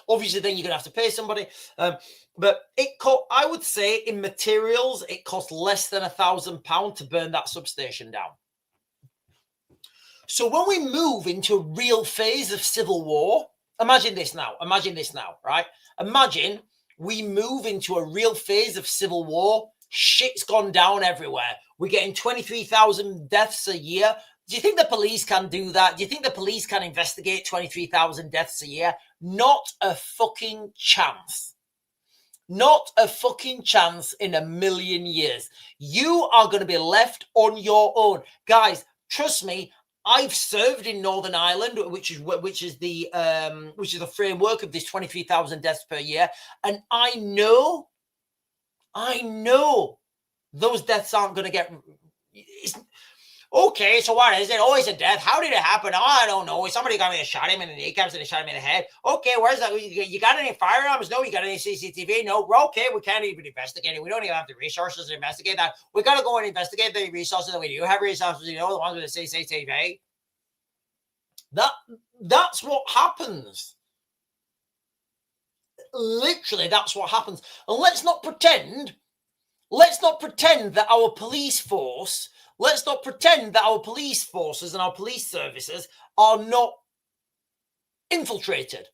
Obviously, then you're gonna have to pay somebody. But I would say in materials, it costs less than £1,000 to burn that substation down. So when we move into a real phase of civil war, imagine this now, right? Imagine we move into a real phase of civil war. Shit's gone down everywhere. We're getting 23,000 deaths a year. Do you think the police can do that? Do you think the police can investigate 23,000 deaths a year? Not a fucking chance. Not a fucking chance in a million years. You are going to be left on your own. Guys, trust me, I've served in Northern Ireland, which is the framework of this 23,000 deaths per year, and I know those deaths aren't going to get. Okay, so what is it? Oh, it's a death. How did it happen? Oh, I don't know. Somebody got me and shot him in the kneecaps and they shot him in the head. Okay, where's that? You got any firearms? No. You got any CCTV? No. We're okay. We can't even investigate it. We don't even have the resources to investigate that. We got to go and investigate the resources that we do have resources, the ones with the CCTV. That's what happens. Literally, that's what happens. And let's not pretend that our police forces and our police services are not infiltrated.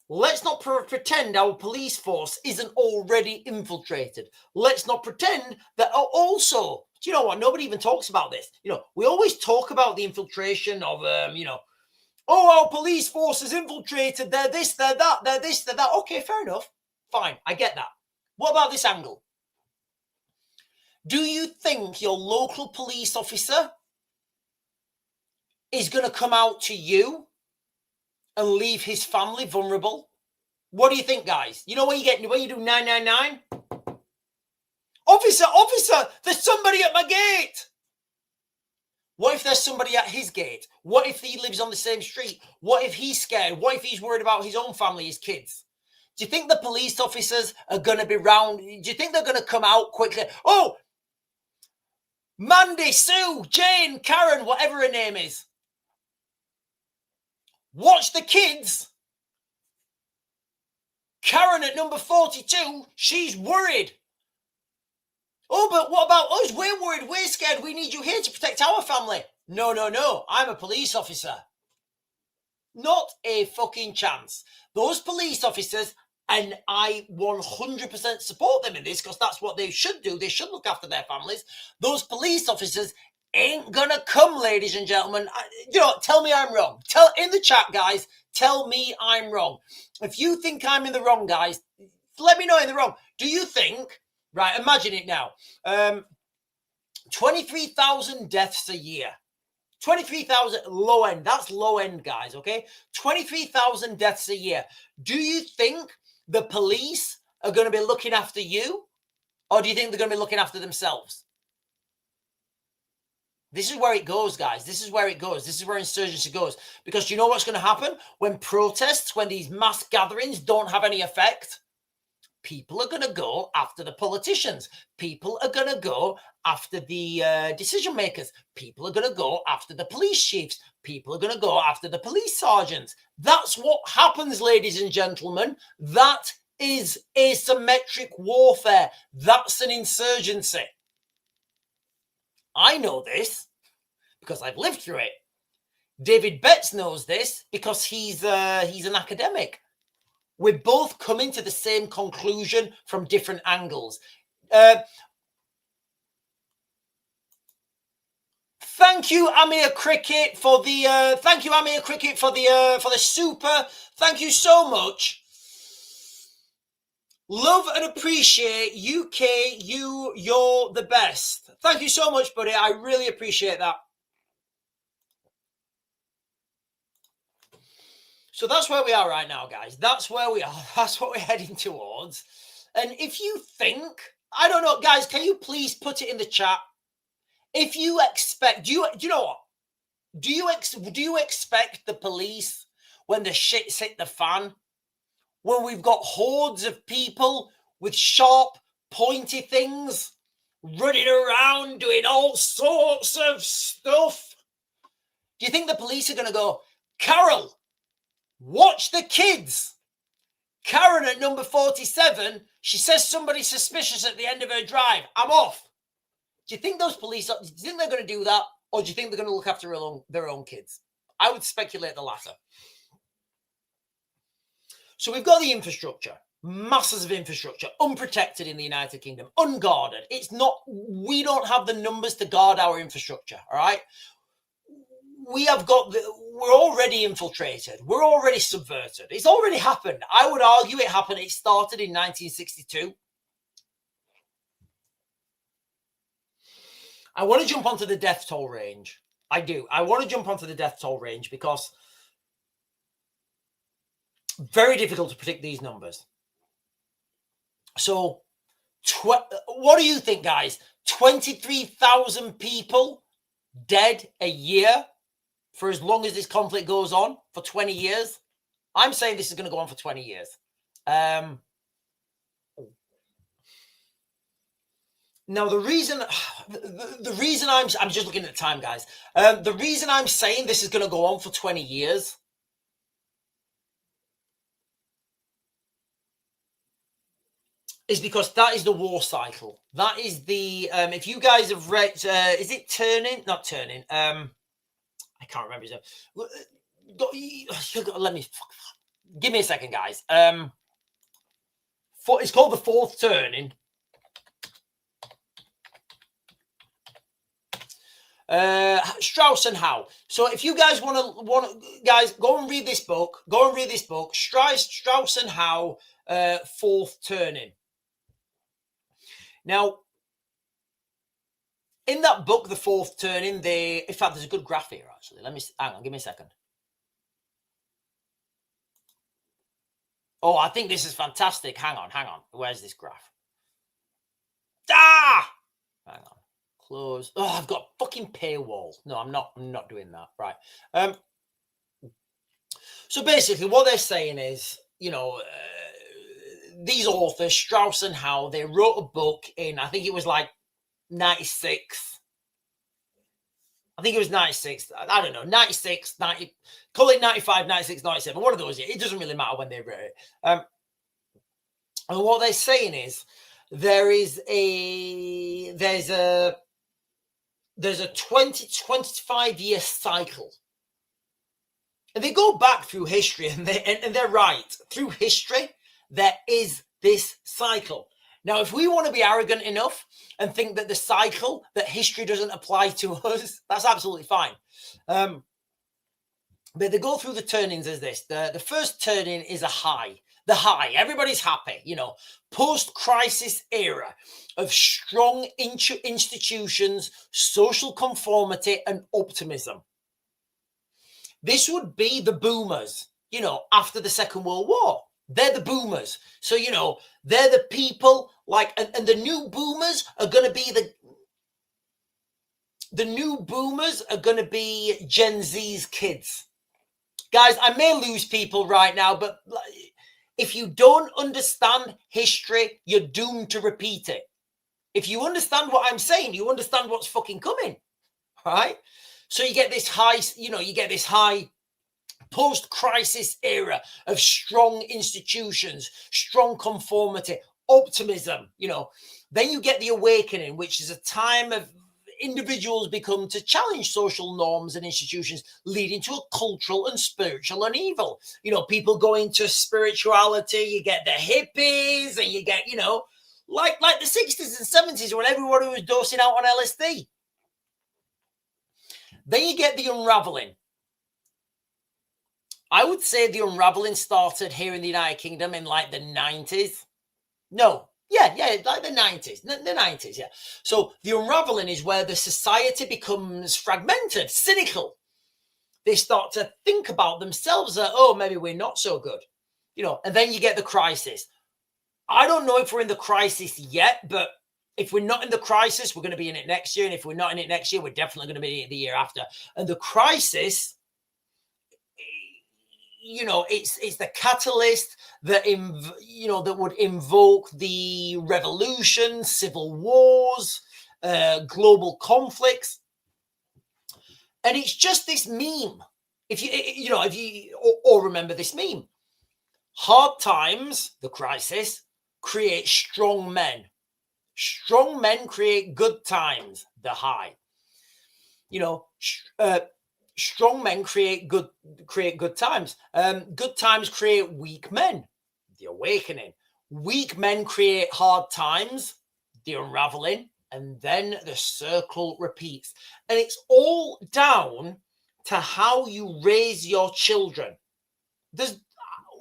Let's not pretend our police force isn't already infiltrated. Let's not pretend that also, do you know what? Nobody even talks about this. We always talk about the infiltration of, our police force is infiltrated. They're this, they're that, they're this, they're that. Okay, fair enough. Fine, I get that. What about this angle? Do you think your local police officer is going to come out to you and leave his family vulnerable? What do you think, guys? You know when you do 999? Officer, there's somebody at my gate. What if there's somebody at his gate? What if he lives on the same street? What if he's scared? What if he's worried about his own family, his kids? Do you think the police officers are going to be round? Do you think they're going to come out quickly? Oh, Mandy, Sue, Jane, Karen, whatever her name is. Watch the kids. Karen at number 42, she's worried. Oh, but what about us? We're worried, we're scared. We need you here to protect our family. No. I'm a police officer. Not a fucking chance. Those police officers, and I 100% support them in this because that's what they should do. They should look after their families. Those police officers ain't gonna come, ladies and gentlemen. Tell me I'm wrong. In the chat, guys, tell me I'm wrong. If you think I'm in the wrong, guys, let me know in the wrong. Do you think, right, imagine it now, 23,000 deaths a year. 23,000, low end. That's low end, guys, okay? 23,000 deaths a year. Do you think the police are going to be looking after you? Or do you think they're going to be looking after themselves? This is where it goes, guys. This is where it goes. This is where insurgency goes. Because you know what's going to happen? When these mass gatherings don't have any effect, people are going to go after the politicians. People are going to go after the decision makers. People are going to go after the police chiefs. People are going to go after the police sergeants. That's what happens, ladies and gentlemen. That is asymmetric warfare. That's an insurgency. I know this because I've lived through it. David Betts knows this because he's an academic. We're both coming to the same conclusion from different angles. Thank you, Amir Cricket, for the super. Thank you so much. Love and appreciate UK. You're the best. Thank you so much, buddy. I really appreciate that. So that's where we are right now, guys. That's where we are. That's what we're heading towards. And if you think, I don't know, guys, can you please put it in the chat? If you expect, do you know what? Do you expect the police when the shit's hit the fan? When we've got hordes of people with sharp, pointy things running around doing all sorts of stuff? Do you think the police are going to go, Carol, watch the kids? Karen at number 47, she says somebody suspicious at the end of her drive. I'm off. Do you think those police, do you think they're going to do that? Or do you think they're going to look after their own kids? I would speculate the latter. So we've got the infrastructure, masses of infrastructure, unprotected in the United Kingdom, unguarded. We don't have the numbers to guard our infrastructure, all right? we're already infiltrated. We're already subverted. It's already happened. I would argue it happened. It started in 1962. I want to jump onto the death toll range. I do. I want to jump onto the death toll range because very difficult to predict these numbers. So, what do you think, guys? 23,000 people dead a year for as long as this conflict goes on, for 20 years? I'm saying this is going to go on for 20 years. Now, the reason I'm just looking at the time, guys. The reason I'm saying this is going to go on for 20 years is because that is the war cycle. That is the, if you guys have read, is it Turning? Not Turning. I can't remember his name. Let me, give me a second, guys. It's called The Fourth Turning. Strauss and Howe. So if you guys want to, guys, go and read this book. Strauss and Howe, Fourth Turning. Now, in that book, The Fourth Turning, in fact, there's a good graph here, actually. Let me, hang on, give me a second. Oh, I think this is fantastic. Hang on. Where's this graph? Hang on. Close. Oh, I've got fucking paywall. No, I'm not doing that. Right. So basically what they're saying is, these authors, Strauss and Howe, they wrote a book in, I think it was like 96. I think it was 96. I don't know, 96, 90, call it 95, 96, 97, one of those. It doesn't really matter when they wrote it. And what they're saying is there's a 20-25 year cycle. And they go back through history and they're right. Through history, there is this cycle. Now, if we want to be arrogant enough and think that the cycle, that history doesn't apply to us, that's absolutely fine. But they go through the turnings as this. The first turning is a high. The high, everybody's happy, post-crisis era of strong institutions, social conformity, and optimism. This would be the boomers, after the Second World War. They're the boomers. So, they're the people and the new boomers are going to be the new boomers are going to be Gen Z's kids. Guys, I may lose people right now, but if you don't understand history, you're doomed to repeat it. If you understand what I'm saying, you understand what's fucking coming, right? So you get this high, post-crisis era of strong institutions, strong conformity, optimism, Then you get the awakening, which is a time of individuals become to challenge social norms and institutions, leading to a cultural and spiritual upheaval. People go into spirituality, you get the hippies, and you get, like the 60s and 70s when everybody was dosing out on LSD. Then you get the unraveling. I would say the unraveling started here in the United Kingdom in like the 90s. No. Yeah, like the 90s. The 90s, yeah. So the unraveling is where the society becomes fragmented, cynical. They start to think about themselves that, maybe we're not so good. And then you get the crisis. I don't know if we're in the crisis yet, but if we're not in the crisis, we're going to be in it next year. And if we're not in it next year, we're definitely going to be in it the year after. And the crisis, it's the catalyst that that would invoke the revolution, civil wars, global conflicts, and it's just this meme. If you remember this meme, hard times, the crisis, create strong men. Strong men create good times, the high. Strong men create good times. Good times create weak men, the awakening. Weak men create hard times, the unraveling, and then the circle repeats. And it's all down to how you raise your children.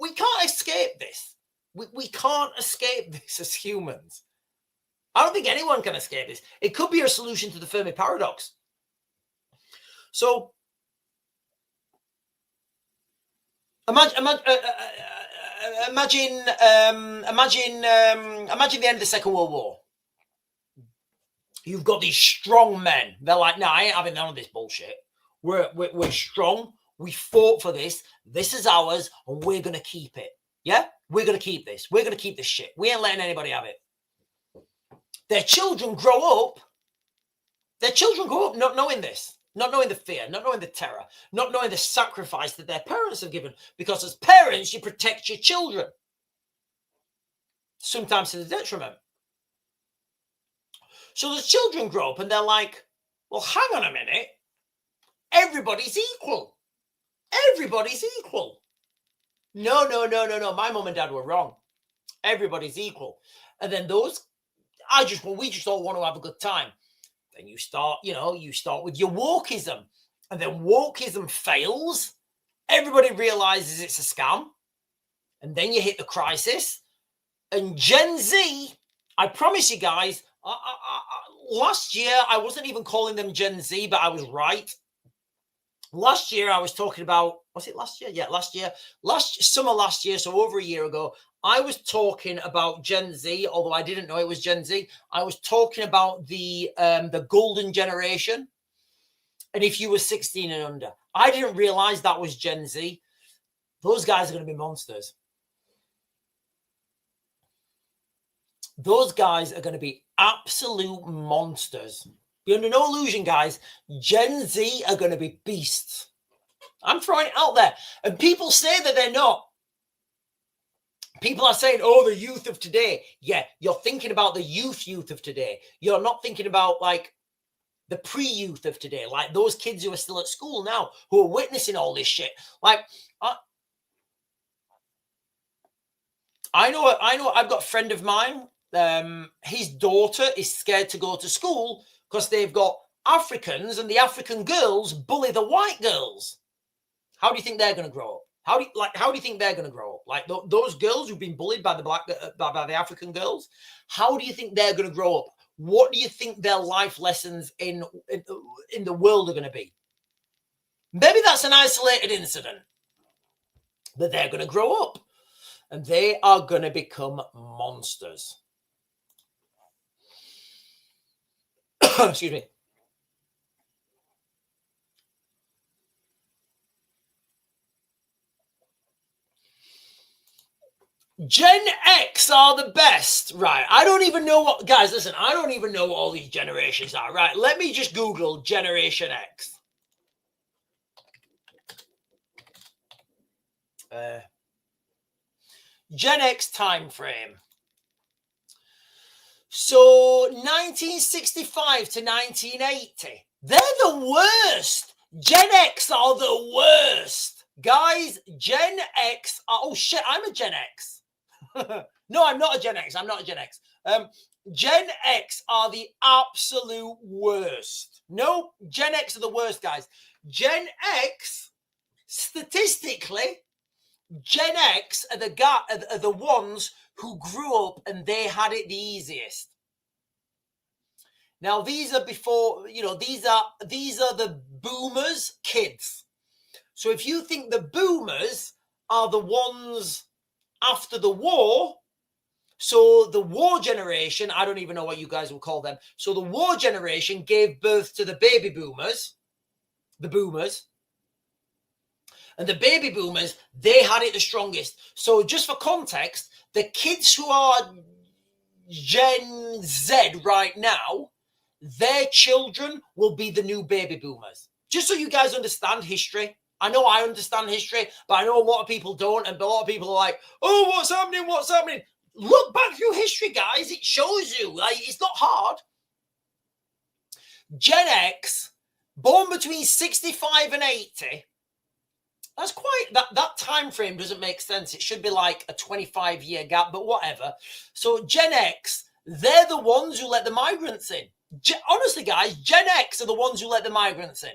We can't escape this. We can't escape this as humans. I don't think anyone can escape this. It could be a solution to the Fermi paradox. So imagine the end of the Second World War. You've got these strong men. They're like, no, I ain't having none of this bullshit. We're strong. We fought for this. This is ours, and we're going to keep it. Yeah? We're going to keep this. We're going to keep this shit. We ain't letting anybody have it. Their children grow up. Not knowing this. Not knowing the fear. Not knowing the terror. Not knowing the sacrifice that their parents have given. Because as parents, you protect your children. Sometimes to the detriment. So the children grow up and they're like, well, hang on a minute. Everybody's equal. Everybody's equal. No. My mum and dad were wrong. Everybody's equal. And then we just all want to have a good time. Then you start with your wokeism. And then wokeism fails. Everybody realizes it's a scam. And then you hit the crisis. And Gen Z, I promise you guys, last year, I wasn't even calling them Gen Z, but I was right. Last year, I was talking about, was it last year? Yeah, last year. Summer last year, so over a year ago, I was talking about Gen Z, although I didn't know it was Gen Z. I was talking about the golden generation. And if you were 16 and under, I didn't realize that was Gen Z. Those guys are going to be monsters. Those guys are going to be absolute monsters. Be under no illusion, guys. Gen Z are going to be beasts. I'm throwing it out there. And people say that they're not. People are saying, oh, the youth of today. Yeah, you're thinking about the youth of today. You're not thinking about, like, the pre-youth of today. Like, those kids who are still at school now, who are witnessing all this shit. Like, I know, I've got a friend of mine. His daughter is scared to go to school because they've got Africans and the African girls bully the white girls. How do you think they're going to grow up? How do you think they're going to grow up? Like those girls who've been bullied by by the African girls. How do you think they're going to grow up? What do you think their life lessons in the world are going to be? Maybe that's an isolated incident, but they're going to grow up and they are going to become monsters. Excuse me. Gen X are the best. Right. I don't even know what, guys, listen, I don't even know what all these generations are. Right. Let me just Google Generation X. Gen X time frame. So 1965 to 1980. They're the worst. Gen X are the worst. Guys, Gen X are, oh shit, I'm a Gen X. No, I'm not a Gen X. I'm not a Gen X. Gen X are the absolute worst. No, Gen X are the worst, guys. Gen X, statistically, Gen X are the ones who grew up and they had it the easiest. Now, these are before, these are the boomers' kids. So if you think the boomers are the ones after the war, so the war generation, I don't even know what you guys will call them. So the war generation gave birth to the baby boomers, and the baby boomers, they had it the strongest. So just for context, the kids who are Gen Z right now, their children will be the new baby boomers. Just so you guys understand history. I know I understand history, but I know a lot of people don't. And a lot of people are like, oh, what's happening? What's happening? Look back through history, guys. It shows you. Like, it's not hard. Gen X, born between 65 and 80. That's quite, that time frame doesn't make sense. It should be like a 25-year gap, but whatever. So Gen X, they're the ones who let the migrants in. Honestly, guys, Gen X are the ones who let the migrants in.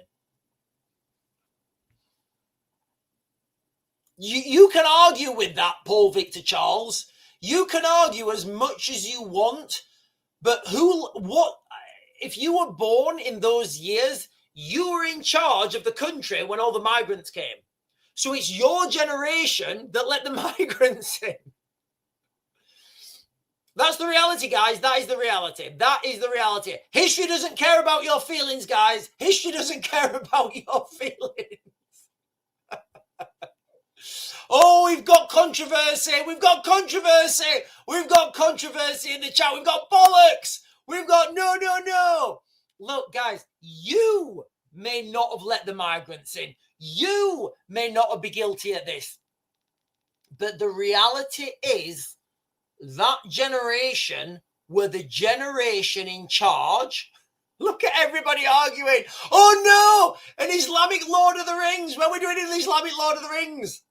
You can argue with that, Paul Victor Charles. You can argue as much as you want, but if you were born in those years, you were in charge of the country when all the migrants came. So it's your generation that let the migrants in. That's the reality, guys. That is the reality. That is the reality. History doesn't care about your feelings, guys. History doesn't care about your feelings. Oh, we've got controversy. We've got controversy. We've got controversy in the chat. We've got bollocks. We've got no. Look, guys, you may not have let the migrants in. You may not have been guilty of this. But the reality is that generation were the generation in charge. Look at everybody arguing. Oh, no, an Islamic Lord of the Rings. When we're doing an Islamic Lord of the Rings.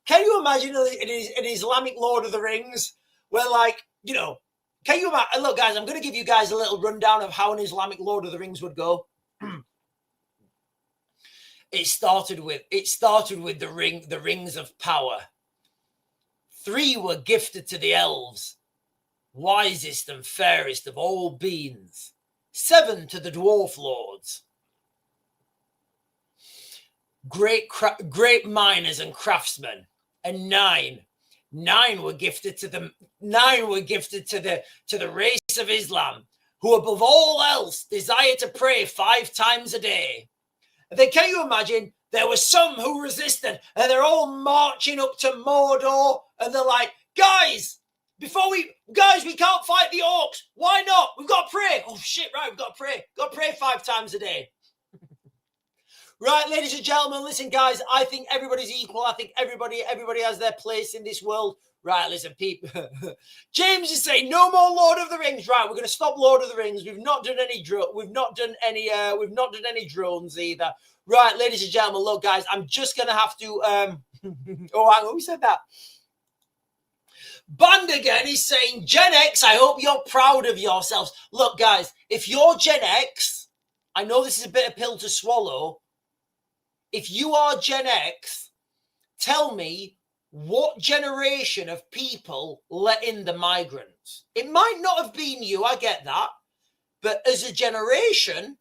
Can you imagine an Islamic Lord of the Rings where, like, you know, can you imagine? Look, guys, I'm going to give you guys a little rundown of how an Islamic Lord of the Rings would go. It started with the rings of power. 3 were gifted to the elves, wisest and fairest of all beings. 7 to the dwarf lords, great miners and craftsmen. And 9 were gifted to the race of Islam, who above all else desire to pray 5 times a day. And then can you imagine? There were some who resisted, and they're all marching up to Mordor, and they're like, guys, we can't fight the orcs. Why not? We've got to pray. Oh shit, right, we've got to pray. Got to pray 5 times a day. Right, ladies and gentlemen, listen, guys, I think everybody's equal. I think everybody has their place in this world. Right, listen, people. James is saying no more Lord of the Rings. Right, we're going to stop Lord of the Rings. We've not done any drones either. Right, ladies and gentlemen, look, guys, I'm just going to have to. Oh, hang on, who said that? Band again is saying Gen X. I hope you're proud of yourselves. Look, guys, if you're Gen X, I know this is a bit of pill to swallow. If you are Gen X, tell me what generation of people let in the migrants. It might not have been you, I get that. But as a generation,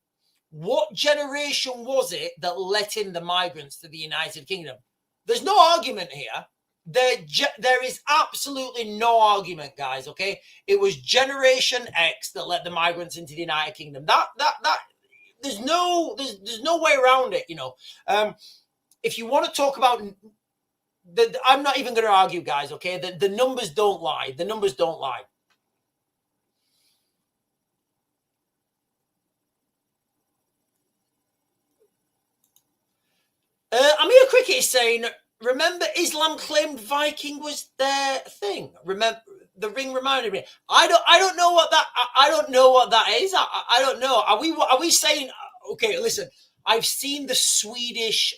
what generation was it that let in the migrants to the United Kingdom? There's no argument here. There is absolutely no argument, guys, okay? It was Generation X that let the migrants into the United Kingdom. There's no way around it, you know. If you want to talk about I'm not even going to argue, guys, okay? The numbers don't lie. The numbers don't lie. Amir Cricket is saying, remember Islam claimed Viking was their thing. Remember, the ring reminded me. I don't know what that is. I don't know. Are we saying, okay, listen, I've seen the Swedish,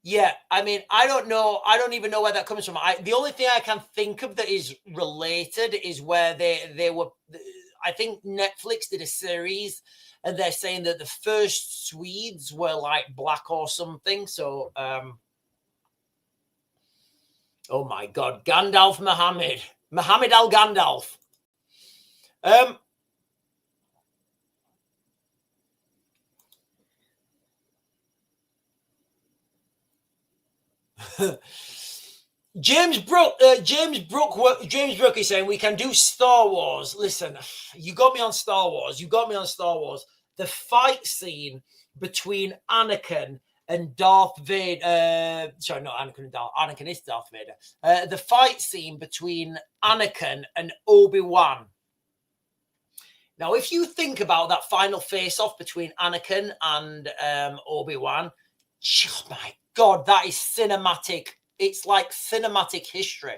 yeah, I mean, I don't know. I don't even know where that comes from. The only thing I can think of that is related is where they were, I think Netflix did a series and they're saying that the first Swedes were like black or something. So, oh my God, Gandalf Muhammad Al Gandalf. James Brook is saying we can do Star Wars. Listen, you got me on Star Wars. The fight scene between Anakin and Darth Vader. Sorry, not Anakin and Darth. Anakin is Darth Vader. The fight scene between Anakin and Obi-Wan. Now, if you think about that final face-off between Anakin and Obi-Wan, oh my God, that is cinematic. It's like cinematic history.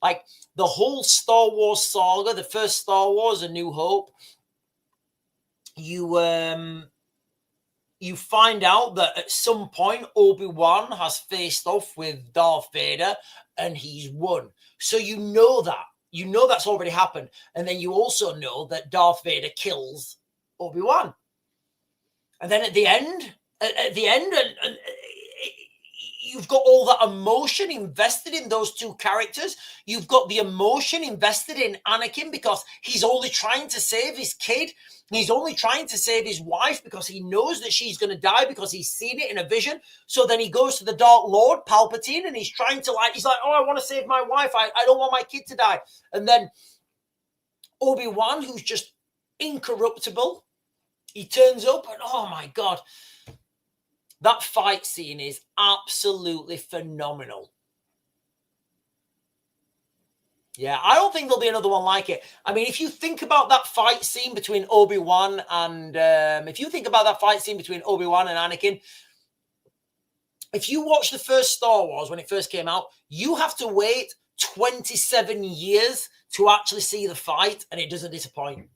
Like the whole Star Wars saga, the first Star Wars, A New Hope, you find out that at some point Obi-Wan has faced off with Darth Vader and he's won. So you know that. You know that's already happened. And then you also know that Darth Vader kills Obi-Wan. And then at the end, you've got all that emotion invested in those two characters. You've got the emotion invested in Anakin because he's only trying to save his kid. He's only trying to save his wife because he knows that she's going to die because he's seen it in a vision. So then he goes to the Dark Lord, Palpatine, and he's trying to he's like, oh, I want to save my wife. I don't want my kid to die. And then Obi-Wan, who's just incorruptible, he turns up and oh my God, that fight scene is absolutely phenomenal. Yeah, I don't think there'll be another one like it. I mean, if you think about that fight scene between Obi-Wan and Anakin, if you watch the first Star Wars when it first came out, you have to wait 27 years to actually see the fight, and it doesn't disappoint.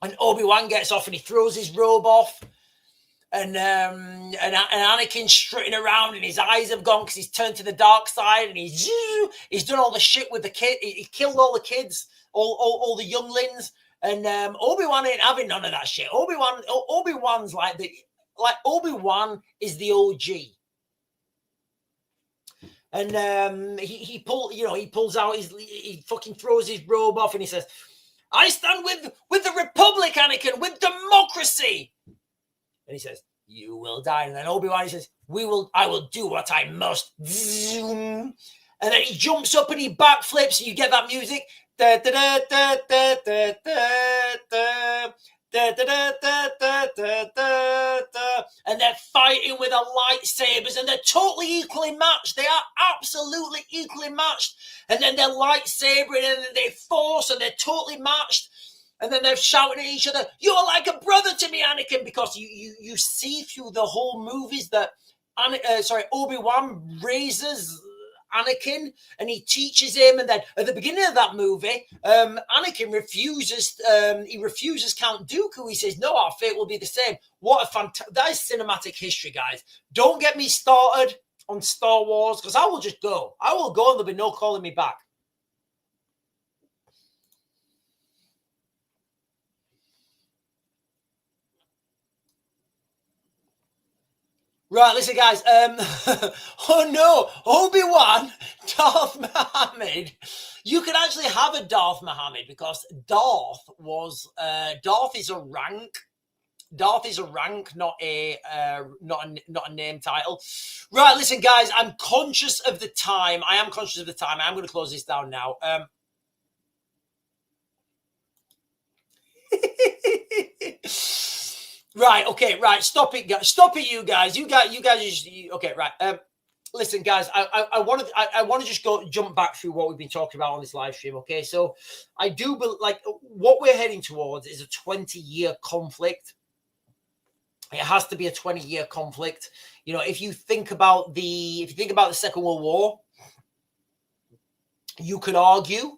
And Obi-Wan gets off and he throws his robe off. And Anakin's strutting around and his eyes have gone because he's turned to the dark side and he's done all the shit with the kid. He killed all the kids, all the younglings. And Obi-Wan ain't having none of that shit. Obi-Wan's Obi-Wan is the OG. And he pulls out he fucking throws his robe off and he says, I stand with the Republic, Anakin, with democracy. And he says, you will die. And then Obi-Wan, he says, I will do what I must. Zoom. And then he jumps up and he backflips and you get that music. Da, da, da, da, da, da, da, da, da, da, da, da, da, da. And they're fighting with their lightsabers and they're totally equally matched. They are absolutely equally matched. And then they're lightsabering and they force and they're totally matched. And then they're shouting at each other, you're like a brother to me, Anakin, because you see through the whole movies that Obi-Wan raises Anakin and he teaches him. And then at the beginning of that movie, Anakin refuses Count Dooku. He says, no, our fate will be the same. That is cinematic history, guys. Don't get me started on Star Wars because I will just go. I will go and there'll be no calling me back. Right, listen, guys. Oh no, Obi-Wan, Darth Muhammad. You can actually have a Darth Muhammad because Darth is a rank. Darth is a rank, not a name title. Right, listen, guys. I'm conscious of the time. I am conscious of the time. I am going to close this down now. Right, okay, right. Stop it, you guys. You guys. Okay, right. Listen, guys. I want to just jump back through what we've been talking about on this live stream. Okay, so I do like what we're heading towards is a 20-year conflict. It has to be a 20-year conflict. If you think about the Second World War, you could argue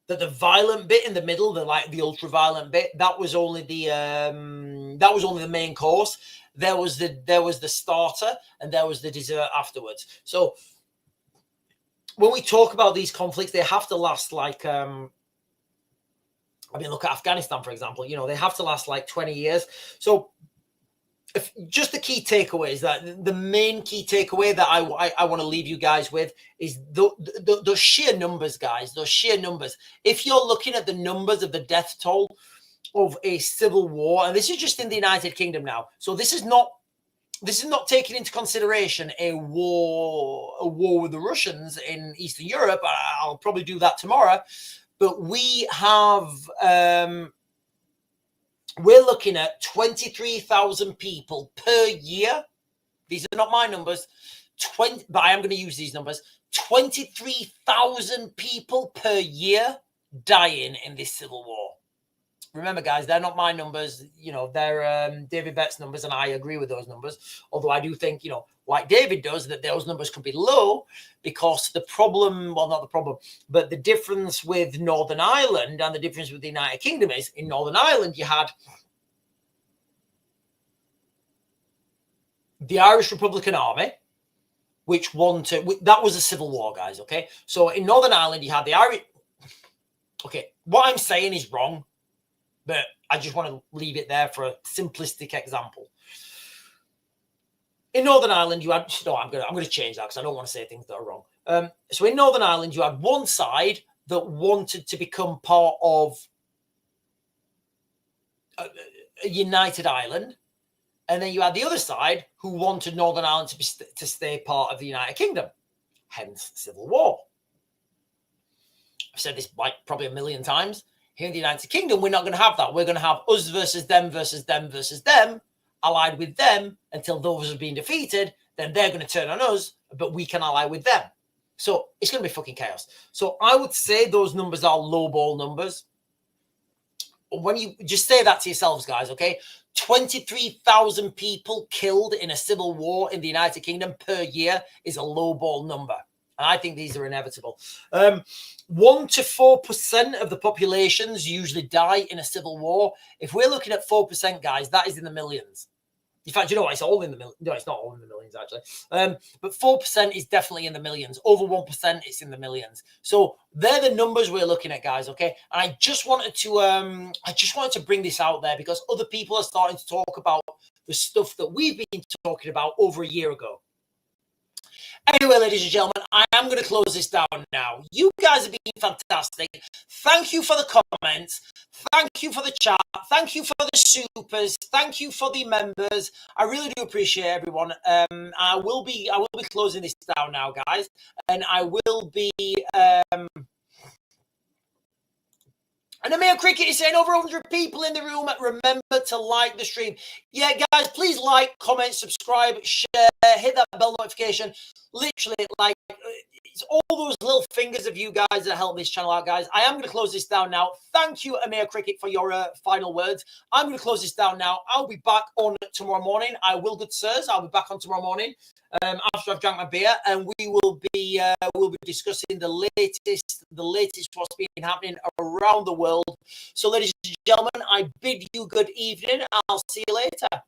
that the violent bit in the middle, the ultra violent bit, that was only the main course. There was the starter and there was the dessert afterwards. So when we talk about these conflicts, they have to last look at Afghanistan, for example. They have to last 20 years. So just the key takeaways, that the main key takeaway that I want to leave you guys with is those sheer numbers, guys. Those sheer numbers. If you're looking at the numbers of the death toll of a civil war, and this is just in the United Kingdom now, so this is not taking into consideration a war with the Russians in Eastern Europe. I'll probably do that tomorrow, but we have. We're looking at 23,000 people per year. These are not my numbers. But I am going to use these numbers. 23,000 people per year dying in this civil war. Remember, guys, they're not my numbers. They're David Bett's numbers, and I agree with those numbers. Although I do think, like David does, that those numbers could be low because not the problem, but the difference with Northern Ireland and the difference with the United Kingdom is in Northern Ireland, you had the Irish Republican Army, which that was a civil war, guys. Okay. So in Northern Ireland, you had the Irish. Okay. What I'm saying is wrong, but I just want to leave it there for a simplistic example. in Northern Ireland, you had, no, I'm going to change that because I don't want to say things that are wrong. So in Northern Ireland, you had one side that wanted to become part of a united Ireland, and then you had the other side who wanted Northern Ireland to stay part of the United Kingdom, hence Civil War. I've said this like probably a million times. Here in the United Kingdom, we're not going to have that. We're going to have us versus them versus them versus them, allied with them until those are being defeated. Then they're going to turn on us, but we can ally with them. So it's going to be fucking chaos. So I would say those numbers are lowball numbers. When you just say that to yourselves, guys, okay? 23,000 people killed in a civil war in the United Kingdom per year is a lowball number. And I think these are inevitable. 1 to 4% of the populations usually die in a civil war. If we're looking at 4%, guys, that is in the millions. In fact, you know what? It's all in the millions. No, it's not all in the millions, actually. But 4% is definitely in the millions. Over 1%, it's in the millions. So they're the numbers we're looking at, guys, okay? And I just wanted to bring this out there because other people are starting to talk about the stuff that we've been talking about over a year ago. Anyway, ladies and gentlemen, I am going to close this down now. You guys have been fantastic. Thank you for the comments. Thank you for the chat. Thank you for the supers. Thank you for the members. I really do appreciate everyone. I will be closing this down now, guys, and I will be. And the Mayo Cricket is saying over 100 people in the room. Remember to like the stream. Yeah, guys, please like, comment, subscribe, share, hit that bell notification. Literally, like, it's all those little fingers of you guys that help this channel out, guys. I am going to close this down now. Thank you, Amir Cricket, for your final words. I'm going to close this down now. I'll be back on tomorrow morning. I will, good sirs. I'll be back on tomorrow morning after I've drank my beer, and we will be discussing the latest what's been happening around the world. So, ladies and gentlemen, I bid you good evening. I'll see you later.